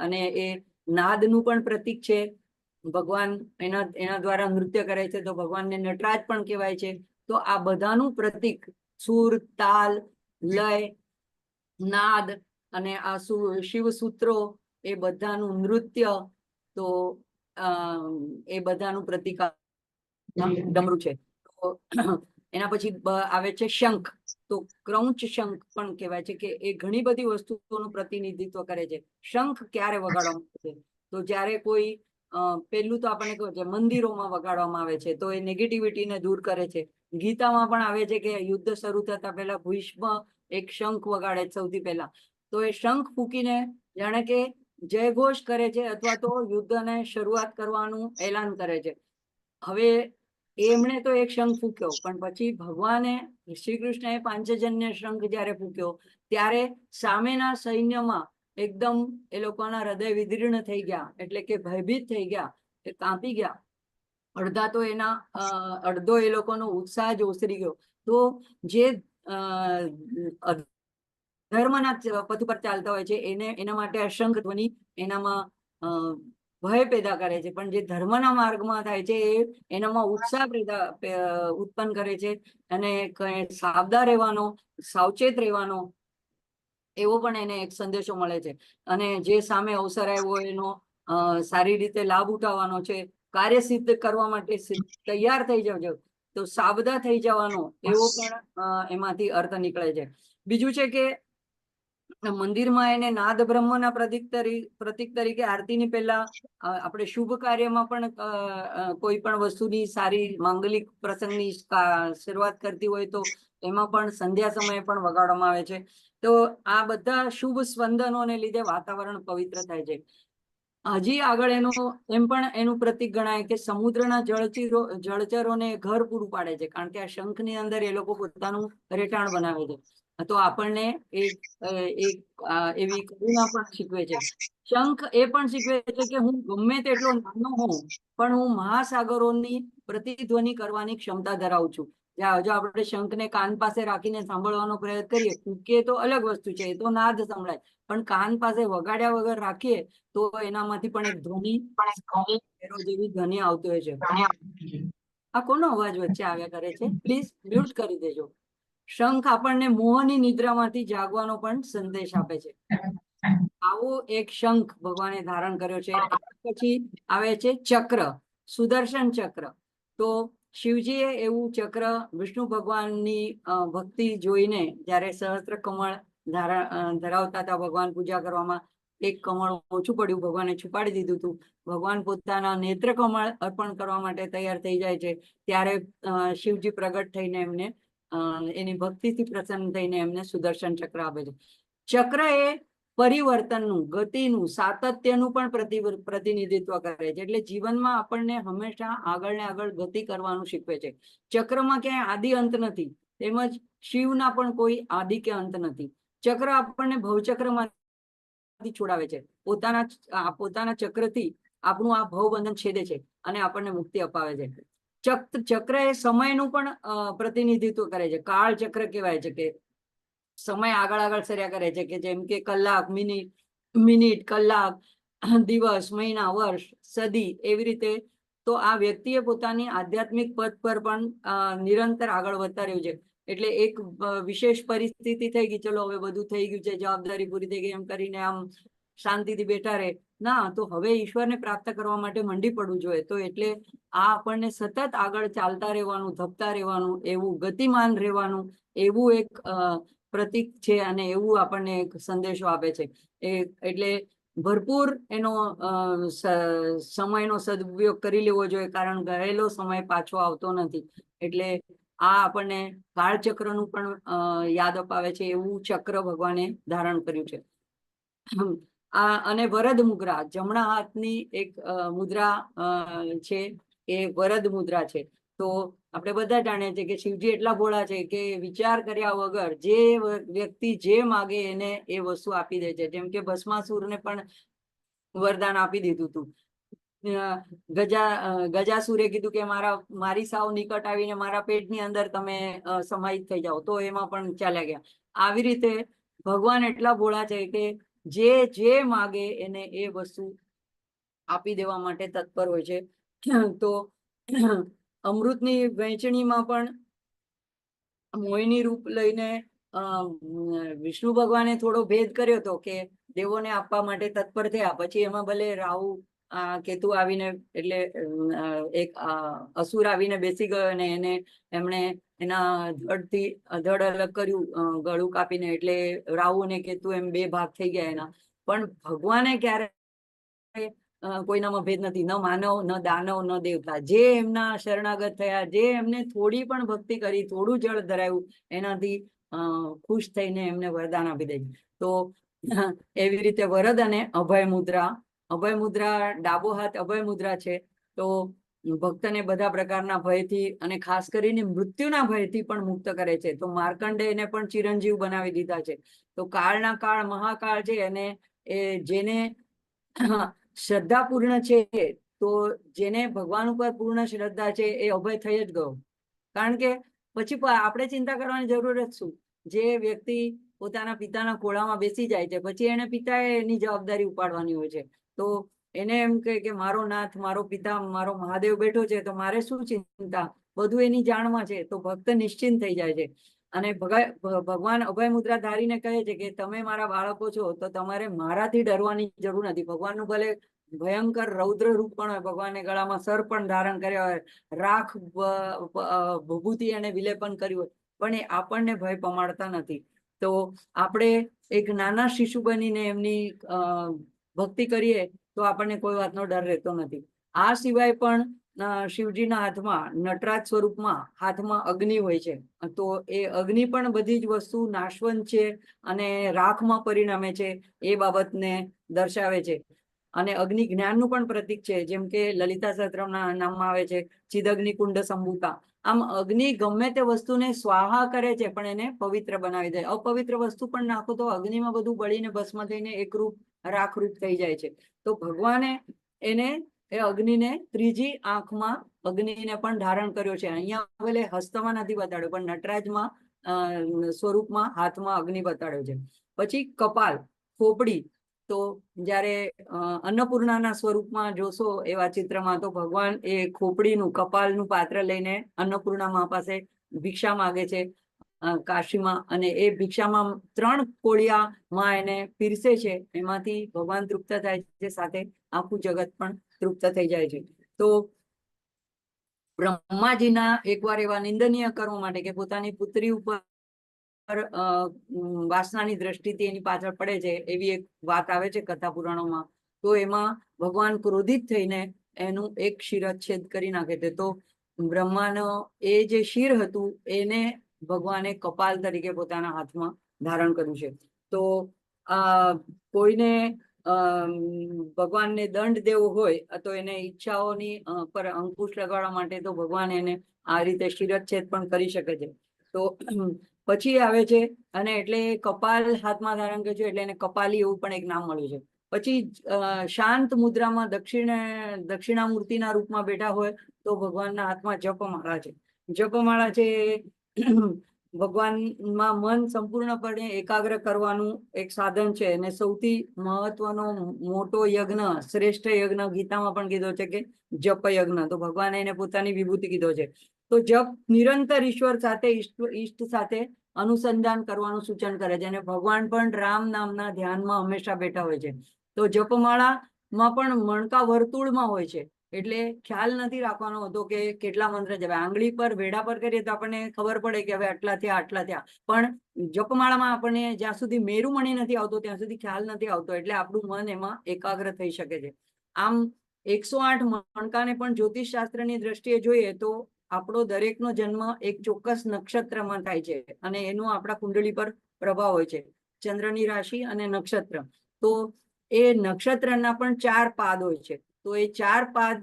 અને એ નાદનું પણ પ્રતીક છે. ભગવાન એના દ્વારા નૃત્ય કરે છે, તો ભગવાનને નટરાજ પણ કહેવાય છે. તો આ બધાનું પ્રતીક સુર, તાલ, લય, નાદ અને આ શિવસૂત્રો, એ બધાનું નૃત્ય, તો એ બધાનું પ્રતીક ડમરું છે. તો એના પછી આવે છે શંખ. તો ક્રૌંચ શંખ પણ કહેવાય છે કે એ ઘણી બધી વસ્તુઓનું પ્રતિનિધિત્વ કરે છે. શંખ ક્યારે વગાડવામાં આવે છે? તો જ્યારે કોઈ પેલું તો આપણને કહ્યું છે મંદિરોમાં વગાડવામાં આવે છે, તો એ નેગેટિવિટીને દૂર કરે છે. ગીતામાં પણ આવે છે કે યુદ્ધ શરૂ થતા પહેલા ભીષ્મ એક શંખ વગાડે સૌથી પહેલા. તો એ શંખ ફૂંકીને જાણે કે જયઘોષ કરે છે, અથવા તો યુદ્ધને શરૂઆત કરવાનું એલાન કરે છે. હવે એમણે તો એક શંખ ફૂંક્યો, પણ પછી ભગવાને, શ્રી કૃષ્ણએ પાંચજન્ય શંખ જ્યારે ફૂંક્યો, ત્યારે સામેના સૈન્યમાં એકદમ એ લોકોના હૃદય વિદીર્ણ થઈ ગયા, એટલે કે ભયભીત થઈ ગયા, એ કાંપી ગયા. અડધા તો અડધો એ લોકોનો ઉત્સાહ જ ઓસરી ગયો. તો જે ધર્મના પથ પર ચાલતા હોય છે એના માટે આ શંખ ધ્વનિ એનામાં ભય પેદા કરે છે, પણ જે ધર્મના માર્ગમાં થાય છે એનામાં ઉત્સાહ ઉત્પન્ન કરે છે. અને સાવધાન રહેવાનો, સાવચેત રહેવાનો, એવો પણ એને એક સંદેશો મળે છે. અને જે સામે અવસર આવ્યો એનો સારી રીતે લાભ ઉઠાવવાનો છે, કાર્ય સિદ્ધ કરવા માટે તૈયાર થઈ જજો, તો સાવધાન થઈ જવાનો, એવો પણ એમાંથી અર્થ નીકળે છે. બીજું છે કે મંદિરમાં એને નાદ બ્રહ્મના પ્રતીક તરીકે આરતીની પહેલા આપણે શુભ કાર્યમાં પણ કોઈ પણ વસ્તુની સારી માંગલિક પ્રસંગની શરૂઆત કરતી હોય તો એમાં પણ સંધ્યા સમયે પણ વગાડવામાં આવે છે. તો આ બધા શુભ સ્પંદનોને લીધે વાતાવરણ પવિત્ર થાય છે. હજી આગળ એમ પણ એનું પ્રતીક ગણાય કે સમુદ્રના જળચરોને ઘર પૂરું પાડે છે, કારણ કે આ શંખની અંદર એ લોકો પોતાનું રહેઠાણ બનાવે છે. તો આપણને એવી કરુણા પણ શીખવે છે. શંખ એ પણ શીખવે છે કે હું ગમે તેટલો નાનો હોઉં, પણ હું મહાસાગરોની પ્રતિધ્વનિ કરવાની ક્ષમતા ધરાવું છું. જો આપણે શંખને કાન પાસે રાખીને સાંભળવાનો પ્રયત્ન કરીએ, ફૂંકીએ તો અલગ વસ્તુ છે, એ તો નાદ સંભળાય, પણ કાન પાસે વગાડ્યા વગર રાખીએ તો એનામાંથી પણ એક ધ્વનિ જેવી ધ્વનિ આવતી હોય છે. આ કોનો અવાજ વચ્ચે આવ્યા કરે છે? પ્લીઝ મ્યુટ કરી દેજો. શંખ આપણને મોહની નિદ્રામાંથી જાગવાનો પણ સંદેશ આપે છે. આવો એક શંખ ભગવાને ધારણ કર્યો છે. પછી આવે છે ચક્ર, સુદર્શન ચક્ર. તો શિવજીએ એવું ચક્ર વિષ્ણુ ભગવાનની ભક્તિ જોઈને, જ્યારે સહસ્ત્ર કમળ ધરાવતા હતા ભગવાન પૂજા કરવામાં, એક કમળ ઓછું પડ્યું, ભગવાને છુપાડી દીધું હતું. ભગવાન પોતાના નેત્ર કમળ અર્પણ કરવા માટે તૈયાર થઈ જાય છે, ત્યારે શિવજી પ્રગટ થઈને એમને એની ભક્તિથી પ્રસન્ન થઈને એમને સુદર્શન ચક્ર આપે છે. ચક્ર એ પરિવર્તનનું, ગતિનું, સાતત્યનું પણ પ્રતિનિધિત્વ કરે છે. એટલે જીવનમાં આપણને હંમેશા આગળ ને આગળ ગતિ કરવાનું શીખવે છે. ચક્રમાં ક્યાંય આદિ અંત નથી, તેમજ શિવના પણ કોઈ આદિ કે અંત નથી. ચક્ર આપણને ભવચક્રમાં છોડાવે છે. પોતાના ચક્રથી આપણું આ ભવબંધન છેદે છે અને આપણને મુક્તિ અપાવે છે. ચક્ર એ સમયનું પણ પ્રતિનિધિત્વ કરે છે. કાળ ચક્ર કહેવાય છે કે સમય આગળ સર્યા કરે છે, કે જેમ કે કલાક, મિનિટ, કલાક, દિવસ, મહિના, વર્ષ, સદી, એવી રીતે. તો આ વ્યક્તિએ પોતાની આધ્યાત્મિક પથ પર પણ નિરંતર આગળ વધતા રહ્યું છે. એટલે એક વિશેષ પરિસ્થિતિ થઈ ગઈ, ચલો હવે બધું થઈ ગયું છે, જવાબદારી પૂરી થઈ ગઈ, એમ કરીને આમ શાંતિથી બેઠા રહે, ના, તો હવે ઈશ્વરને પ્રાપ્ત કરવા માટે મંડી પડવું જોઈએ. તો એટલે આ આપણને સતત આગળ ચાલતા રહેવાનું, ધપતા રહેવાનું, એવું ગતિમાન રહેવાનું, એવું એક પ્રતીક છે અને એવું આપણને એક સંદેશો આપે છે. એટલે ભરપૂર એનો સમયનો સદુપયોગ કરી લેવો જોઈએ, કારણ ગયેલો સમય પાછો આવતો નથી. એટલે આ આપણને કાળચક્રનું પણ યાદ અપાવે છે, એવું ચક્ર ભગવાને ધારણ કર્યું છે. અને વરદ મુદ્રા, જમણા હાથની એક મુદ્રા છે, એ વરદ મુદ્રા છે. તો આપણે બધા જાણીએ છીએ કે શિવજી એટલા ભોળા છે કે વિચાર કર્યા વગર જે વ્યક્તિ જે માગે એને એ વસ્તુ આપી દે છે. જેમ કે ભસ્માસુરને પણ વરદાન આપી દીધું હતું. ગજાસુરે કીધું કે મારી સાવ નિકટ આવીને મારા પેટની અંદર તમે સમાહિત થઈ જાઓ, તો એમાં પણ ચાલ્યા ગયા. આવી રીતે ભગવાન એટલા ભોળા છે કે જે માગે એને એ વસ્તુ આપી દેવા માટે તત્પર હોય છે. તો અમૃતની વહેંચણીમાં પણ મોહિની રૂપ લઈને વિષ્ણુ ભગવાને થોડો ભેદ કર્યો હતો કે દેવોને આપવા માટે તત્પર થયા. પછી એમાં ભલે રાહુ કેતુ આવીને, એટલે એક અસુર આવીને બેસી ગયો અને એમણે એના ધડ અલગ કર્યું, ગળું કાપીને. એટલે રાહુ અને કેતુ એમ બે ભાગ થઈ ગયા એના. પણ ભગવાને ક્યારે કોઈનામાં ભેદ નથી, ન માનવ, ન દાનવ, ન દેવતા. જે એમના શરણાગત થયા, જે એમને થોડી પણ ભક્તિ કરી, થોડું જળ ધરાયું, એનાથી ખુશ થઈને એમને વરદાન આપી દે. તો એવી રીતે વરદ અને અભય મુદ્રા. અભય મુદ્રા, ડાબો હાથ અભય મુદ્રા છે. તો ભક્તને બધા પ્રકારના ભયથી અને ખાસ કરીને મૃત્યુના ભયથી પણ મુક્ત કરે છે. તો માર્કંડેયને પણ ચિરંજીવ બનાવી દીધા છે. તો કાળના કાળ મહાકાળ છે, અને જેને શ્રદ્ધા પૂર્ણ છે, તો જેને ભગવાન ઉપર પૂર્ણ શ્રદ્ધા છે, એ અભય થઈ જ ગયો. કારણ કે પછી આપણે ચિંતા કરવાની જરૂર જ શું? જે વ્યક્તિ પોતાના પિતાના ખોળામાં બેસી જાય છે, પછી એને પિતાએ એની જવાબદારી ઉપાડવાની હોય છે. તો એને એમ કે મારો નાથ, મારો પિતા, મારો મહાદેવ બેઠો છે, તો મારે શું ચિંતા? બધું એની જાણમાં છે. તો ભક્ત નિશ્ચિંત થઈ જાય છે. અને ભગવાન અભય મુદ્રા ધારીને કહે છે કે તમે મારા બાળકો છો, તો તમારે મારાથી ડરવાની જરૂર નથી. ભગવાનનું ભલે ભયંકર રૌદ્ર રૂપ પણ હોય, ભગવાને ગળામાં સર પણ ધારણ કર્યા હોય, રાખ ભભૂતિ એને વિલેપન કર્યું હોય, પણ એ આપણને ભય પમાડતા નથી. તો આપણે એક નાના શિશુ બનીને એમની ભક્તિ કરીએ તો આપણને કોઈ વાતનો ડર રહેતો નથી. આ સિવાય પણ શિવજીના હાથમાં, નટરાજ સ્વરૂપમાં હાથમાં અગ્નિ હોય છે. તો એ અગ્નિ પણ બધી જ વસ્તુ નાશવંત છે અને રાખમાં પરિણમે છે, એ બાબતને દર્શાવે છે. અને અગ્નિ જ્ઞાનનું પણ પ્રતીક છે. જેમ કે લલિતા સહસ્ત્રમના નામમાં આવે છે ચિદગ્નિ કુંડ સંભૂતા. આમ અગ્નિ ગમે તે વસ્તુને સ્વાહા કરે છે, પણ એને પવિત્ર બનાવી દે. અપવિત્ર વસ્તુ પણ નાખો તો અગ્નિમાં બધું બળીને ભસ્મ થઈને એકરૂપ રાખરૂપ થઈ જાય છે. તો ભગવાને એને એ અગ્નિને ત્રીજી આંખમાં અગ્નિને પણ ધારણ કર્યો છે. અહીંયા ભલે હસ્તમાં નથી બતાડ્યો, પણ નટરાજમાં સ્વરૂપમાં હાથમાં અગ્નિ બતાડ્યો છે. પછી કપાલ, ખોપડી. તો જ્યારે અન્નપૂર્ણાના સ્વરૂપમાં જોશો એવા ચિત્રમાં, તો ભગવાન એ ખોપડીનું, કપાલનું પાત્ર લઈને અન્નપૂર્ણા મા પાસે ભિક્ષા માગે છે કાશીમાં. અને એ ભિક્ષામાં 3 કોળિયા માં એને પીરસે છે. એમાંથી ભગવાન તૃપ્ત થાય છે, સાથે આખું જગત પણ તૃપ્ત થઈ જાય છે. તો બ્રહ્માજીના એકવાર એવા નિંદનીય કર્મ માટે કે પોતાની પુત્રી ઉપર વાસનાની દ્રષ્ટિથી એની પાછળ પડે છે, એવી એક વાત આવે છે કથા પુરાણોમાં. તો એમાં ભગવાન ક્રોધિત થઈને એનું એક શિરચ્છેદ કરી નાખે છે. તો બ્રહ્માનો એ જે શિર હતું, એને ભગવાને કપાલ તરીકે પોતાના હાથમાં ધારણ કર્યું છે. તો કોઈને ભગવાનને દંડ દેવો હોય, તો એને ઈચ્છાઓની પર અંકુશ લગાડવા માટે તો ભગવાન એને આ રીતે શિરચ્છેદ પણ કરી શકે છે. તો પછી આવે છે, અને એટલે કપાલ હાથમાં ધારણ કર્યું છે, એટલે એને કપાલી એવું પણ એક નામ મળ્યું છે. પછી શાંત મુદ્રામાં દક્ષિણામૂર્તિના રૂપમાં બેઠા હોય, તો ભગવાનના હાથમાં જપમાળા છે. જપમાળા છે ભગવાનમાં મન સંપૂર્ણપણે એકાગ્ર કરવાનું એક સાધન છે. અને સૌથી મહત્વનો મોટો યજ્ઞ, શ્રેષ્ઠ યજ્ઞ ગીતામાં પણ કીધો છે કે જપ યજ્ઞ. તો ભગવાને એને પોતાની વિભૂતિ કીધો છે. તો જપ નિરંતર ઈશ્વર સાથે, ઈષ્ટ સાથે અનુસંધાન કરવાનું સૂચન કરે છે. અને ભગવાન પણ રામ નામના ધ્યાનમાં હંમેશા બેઠા હોય છે. તો જપમાળા માં પણ મણકા વર્તુળમાં હોય છે, એટલે ખ્યાલ નથી રાખવાનો હોતો કે કેટલા મંત્ર જપ્યા. આંગળી પર વેઢા પર કરીએ તો આપણને ખબર પડે કે હવે આટલા થયા, પણ જપમાળામાં આપણને જ્યાં સુધી મેરુમણી નથી આવતો ત્યાં સુધી ખ્યાલ નથી આવતો, એટલે આપણું મન એમાં એકાગ્ર થઈ શકે છે. આમ 108 મણકાને પણ જ્યોતિષ શાસ્ત્રની દ્રષ્ટિએ જોઈએ તો આપણો દરેકનો જન્મ એક ચોક્કસ નક્ષત્રમાં થાય છે, અને એનો આપણા કુંડળી પર પ્રભાવ હોય છે, ચંદ્રની રાશિ અને નક્ષત્ર. તો એ નક્ષત્રના પણ 4 પાદ હોય છે. તો એ 4 પાદ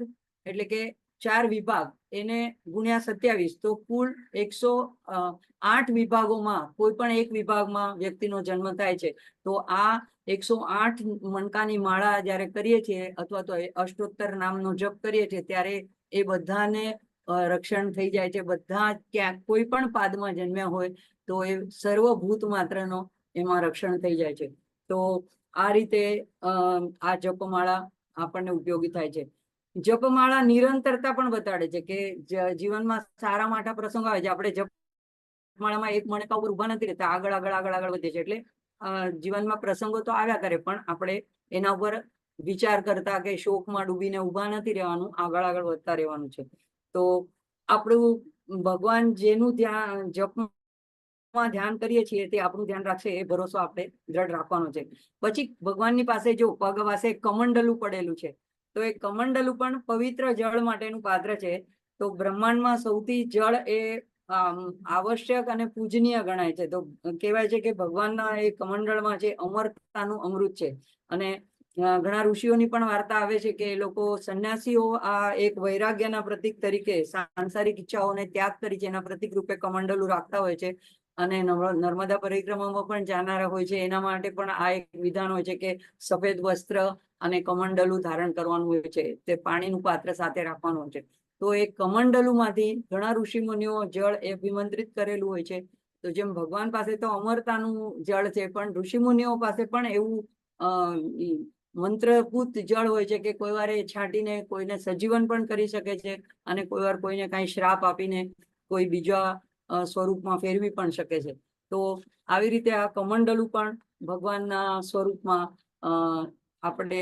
એટલે કે 4 વિભાગ એને ગુણ્યા 27, તો કુલ 108 વિભાગોમાં કોઈ પણ એક વિભાગમાં વ્યક્તિનો જન્મ થાય છે. તો આ 108 મણકાની માળા જ્યારે કરીએ છીએ અથવા તો અષ્ટોત્તર નામનો જપ કરીએ છીએ ત્યારે એ બધાને રક્ષણ થઈ જાય છે. બધા ક્યાંક કોઈ પણ પાદમાં જન્મ્યા હોય તો એ સર્વભૂત માત્રનો એમાં રક્ષણ થઈ જાય છે. તો આ રીતે આ જપમાળા આપણને ઉપયોગી થાય છે. જપમાળા નિરંતરતા પણ બતાડે છે કે જીવનમાં સારા માઠા પ્રસંગો આવે છે, આપણે જપમાળામાં એક મણકા ઉપર ઉભા નથી રહેતા, આગળ વધે છે. એટલે જીવનમાં પ્રસંગો તો આવ્યા કરે, પણ આપણે એના ઉપર વિચાર કરતા કે શોકમાં ડૂબીને ઉભા નથી રહેવાનું, આગળ વધતા રહેવાનું છે. તો આપણું ભગવાન જેનું ધ્યાન કરીએ છીએ તે આપણું ધ્યાન રાખશે, એ ભરોસો આપણે દ્રઢ રાખવાનો છે. પછી ભગવાનની પાસે જો પગ પાસે કમંડલું પડેલું છે, તો એ કમંડલું પણ પવિત્ર જળ માટેનું પાત્ર છે. તો બ્રહ્માંડમાં સૌથી જળ એ આવશ્યક અને પૂજનીય ગણાય છે. તો કહેવાય છે કે ભગવાનના એ કમંડળમાં જે અમરતાનું અમૃત છે. અને ઘણા ઋષિઓની પણ વાર્તા આવે છે કે એ લોકો સંન્યાસીઓ આ એક વૈરાગ્યના પ્રતીક તરીકે, સાંસારિક ઈચ્છાઓને ત્યાગ કરી એના પ્રતીક રૂપે કમંડલું રાખતા હોય છે. અને નર્મદા પરિક્રમામાં પણ જાનારા હોય છે, એના માટે પણ આ એક વિધાન હોય છે કે સફેદ વસ્ત્ર અને કમંડલું ધારણ કરવાનું હોય છે, તે પાણીનું પાત્ર સાથે રાખવાનું હોય છે. તો એ કમંડલુમાંથી ઘણા ઋષિ મુનિઓ જળ એ અભિમંત્રિત કરેલું હોય છે. તો જેમ ભગવાન પાસે તો અમરતાનું જળ છે, પણ ઋષિ મુનિઓ પાસે પણ એવું મંત્રભૂત જળ હોય છે કે કોઈ વાર એ છાંટીને કોઈને સજીવન પણ કરી શકે છે, અને કોઈ વાર કોઈને કાંઈ શ્રાપ આપીને કોઈ બીજા સ્વરૂપમાં ફેરવી પણ શકે છે. તો આવી રીતે આ કમંડલું પણ ભગવાનના સ્વરૂપમાં આપણે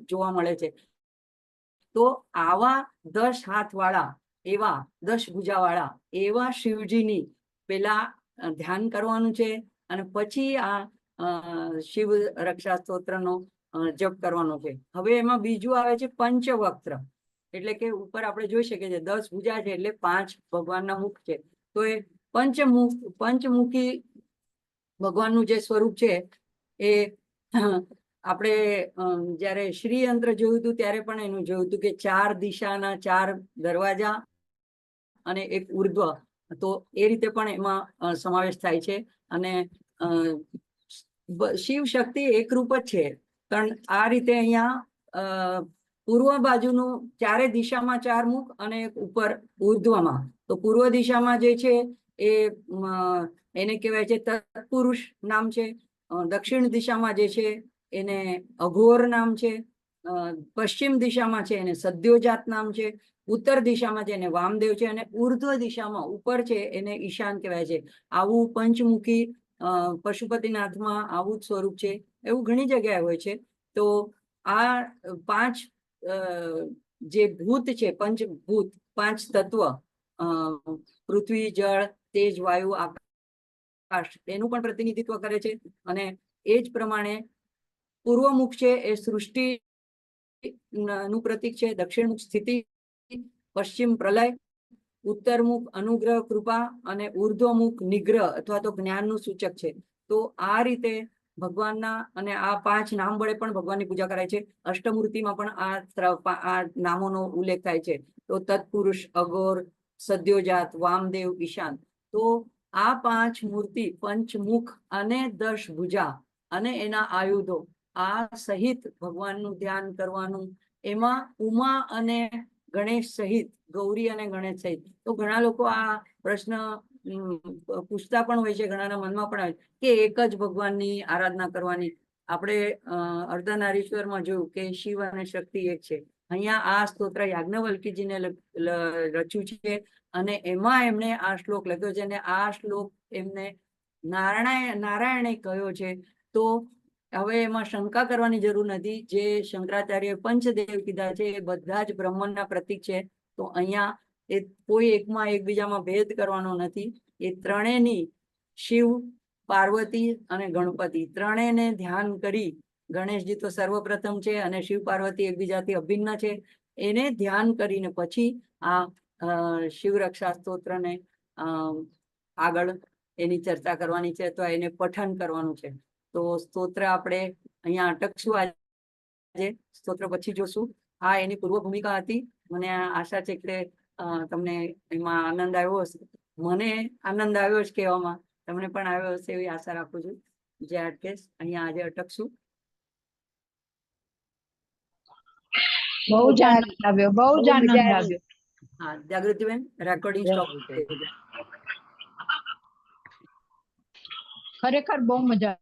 જોવા મળે છે. તો આવા 10 હાથવાળા, એવા 10 ભુજાવાળા એવા શિવજીની પેલા ધ્યાન કરવાનું છે, અને પછી આ શિવ રક્ષા સ્તોત્રનો જપ કરવાનો છે. હવે એમાં બીજું આવે છે પંચવક્ત્ર, એટલે કે ઉપર આપણે જોઈ શકીએ છીએ 10 ભુજા છે એટલે 5 ભગવાનના મુખ છે. તો એ પંચમુખી ભગવાનનું જે સ્વરૂપ છે એ આપણે જ્યારે શ્રીયંત્ર જોયું હતું ત્યારે પણ એનું જોયું હતું કે 4 દિશાના 4 દરવાજા અને એક ઉર્ધ્વ, તો એ રીતે પણ એમાં સમાવેશ થાય છે. અને શિવ શક્તિ એકરૂપ જ છે, પણ આ રીતે અહીંયા પૂર્વ બાજુનું 4 દિશામાં 4 મુખ અને ઉપર ઉર્ધ્વમાં. તો પૂર્વ દિશામાં જે છે એને કહેવાય છે તત્પુરુષ નામ છે. દક્ષિણ દિશામાં જે છે એને અઘોર નામ છે. પશ્ચિમ દિશામાં છે એને સદ્યોજાત નામ છે. ઉત્તર દિશામાં છે એને વામદેવ છે, અને ઉર્ધ્વ દિશામાં ઉપર છે એને ઈશાન કહેવાય છે. આવું પંચમુખી પશુપતિનાથમાં આવું જ સ્વરૂપ છે, એવું ઘણી જગ્યાએ હોય છે. તો આ 5 જે ભૂત છે, પંચભૂત, 5 તત્વ, પૃથ્વી, જળ, તેજ, વાયુ, આકાશ, એનું પણ પ્રતિનિધિત્વ કરે છે. અને એ જ પ્રમાણે પૂર્વમુખ છે એ સૃષ્ટિ નું પ્રતીક છે, દક્ષિણ સ્થિતિ, પશ્ચિમ પ્રલય, ઉત્તરમુખ અનુગ્રહ કૃપા, અને ઉર્ધ્વમુખ નિગ્રહ અથવા તો જ્ઞાનનું સૂચક છે. તો આ રીતે ભગવાનના અને આ 5 નામ વડે પણ ભગવાનની પૂજા કરાય છે. અષ્ટમૂર્તિમાં પણ આ નામોનો ઉલ્લેખ થાય છે. તો તત્પુરુષ, અઘોર, સદ્યોજાત, વામદેવ, ઈશાન. તો આ 5 મૂર્તિ, પંચમુખ અને 10 ભુજા અને એના આયુધો, આ સહિત ભગવાનનું ધ્યાન કરવાનું. એમાં ઉમા અને ગણેશ સહિત, ગૌરી અને ગણેશ સહિત. તો ઘણા લોકો આ પ્રશ્ન પૂછતા પણ હોય છે, ઘણાના મનમાં પણ આવે કે એક જ ભગવાનની આરાધના કરવાની. આપણે અર્ધનારીશ્વરમાં જોયું કે શિવ અને શક્તિ એક છે. અહીંયા આ સ્તોત્ર યાજ્ઞવલ્ક્યજીને રચ્યું છે, અને એમાં એમણે આ શ્લોક લખ્યો છે, અને આ શ્લોક એમને નારાયણે કહ્યો છે. તો હવે એમાં શંકા કરવાની જરૂર નથી. જે શંકરાચાર્ય પંચદેવ કીધા છે એ બધા જ બ્રહ્માંડના પ્રતીક છે. તો અહીંયા એ કોઈ એકમાં એકબીજામાં ભેદ કરવાનો નથી. એ ત્રણેયની શિવ, પાર્વતી અને ગણપતિ ત્રણેયને ધ્યાન કરી, ગણેશજી તો સર્વપ્રથમ છે અને શિવ પાર્વતી એકબીજાથી અભિન્ન છે, એને ધ્યાન કરીને પછી આ શિવ રક્ષા સ્તોત્રને આગળ એની ચર્ચા કરવાની છે. તો એને પઠન કરવાનું છે. તો સ્તોત્ર આપણે અહીંયા અટકશું. આજે સ્તોત્ર પછી જોશું. આ એની પૂર્વ ભૂમિકા હતી. મને આશા છે કે તમને એમાં આનંદ આવ્યો હશે. મને આનંદ આવ્યો છે કહેવામાં, તમને પણ આવ્યો હશે એવી આશા રાખું છું. જે અટકેશ અહીંયા આજે અટકશું. બહુ જ આનંદ આવ્યો, બહુ જ આનંદ આવ્યો. હા, જાગૃતિબેન રેકોર્ડિંગ સ્ટોપ. ખરેખર બહુ મજા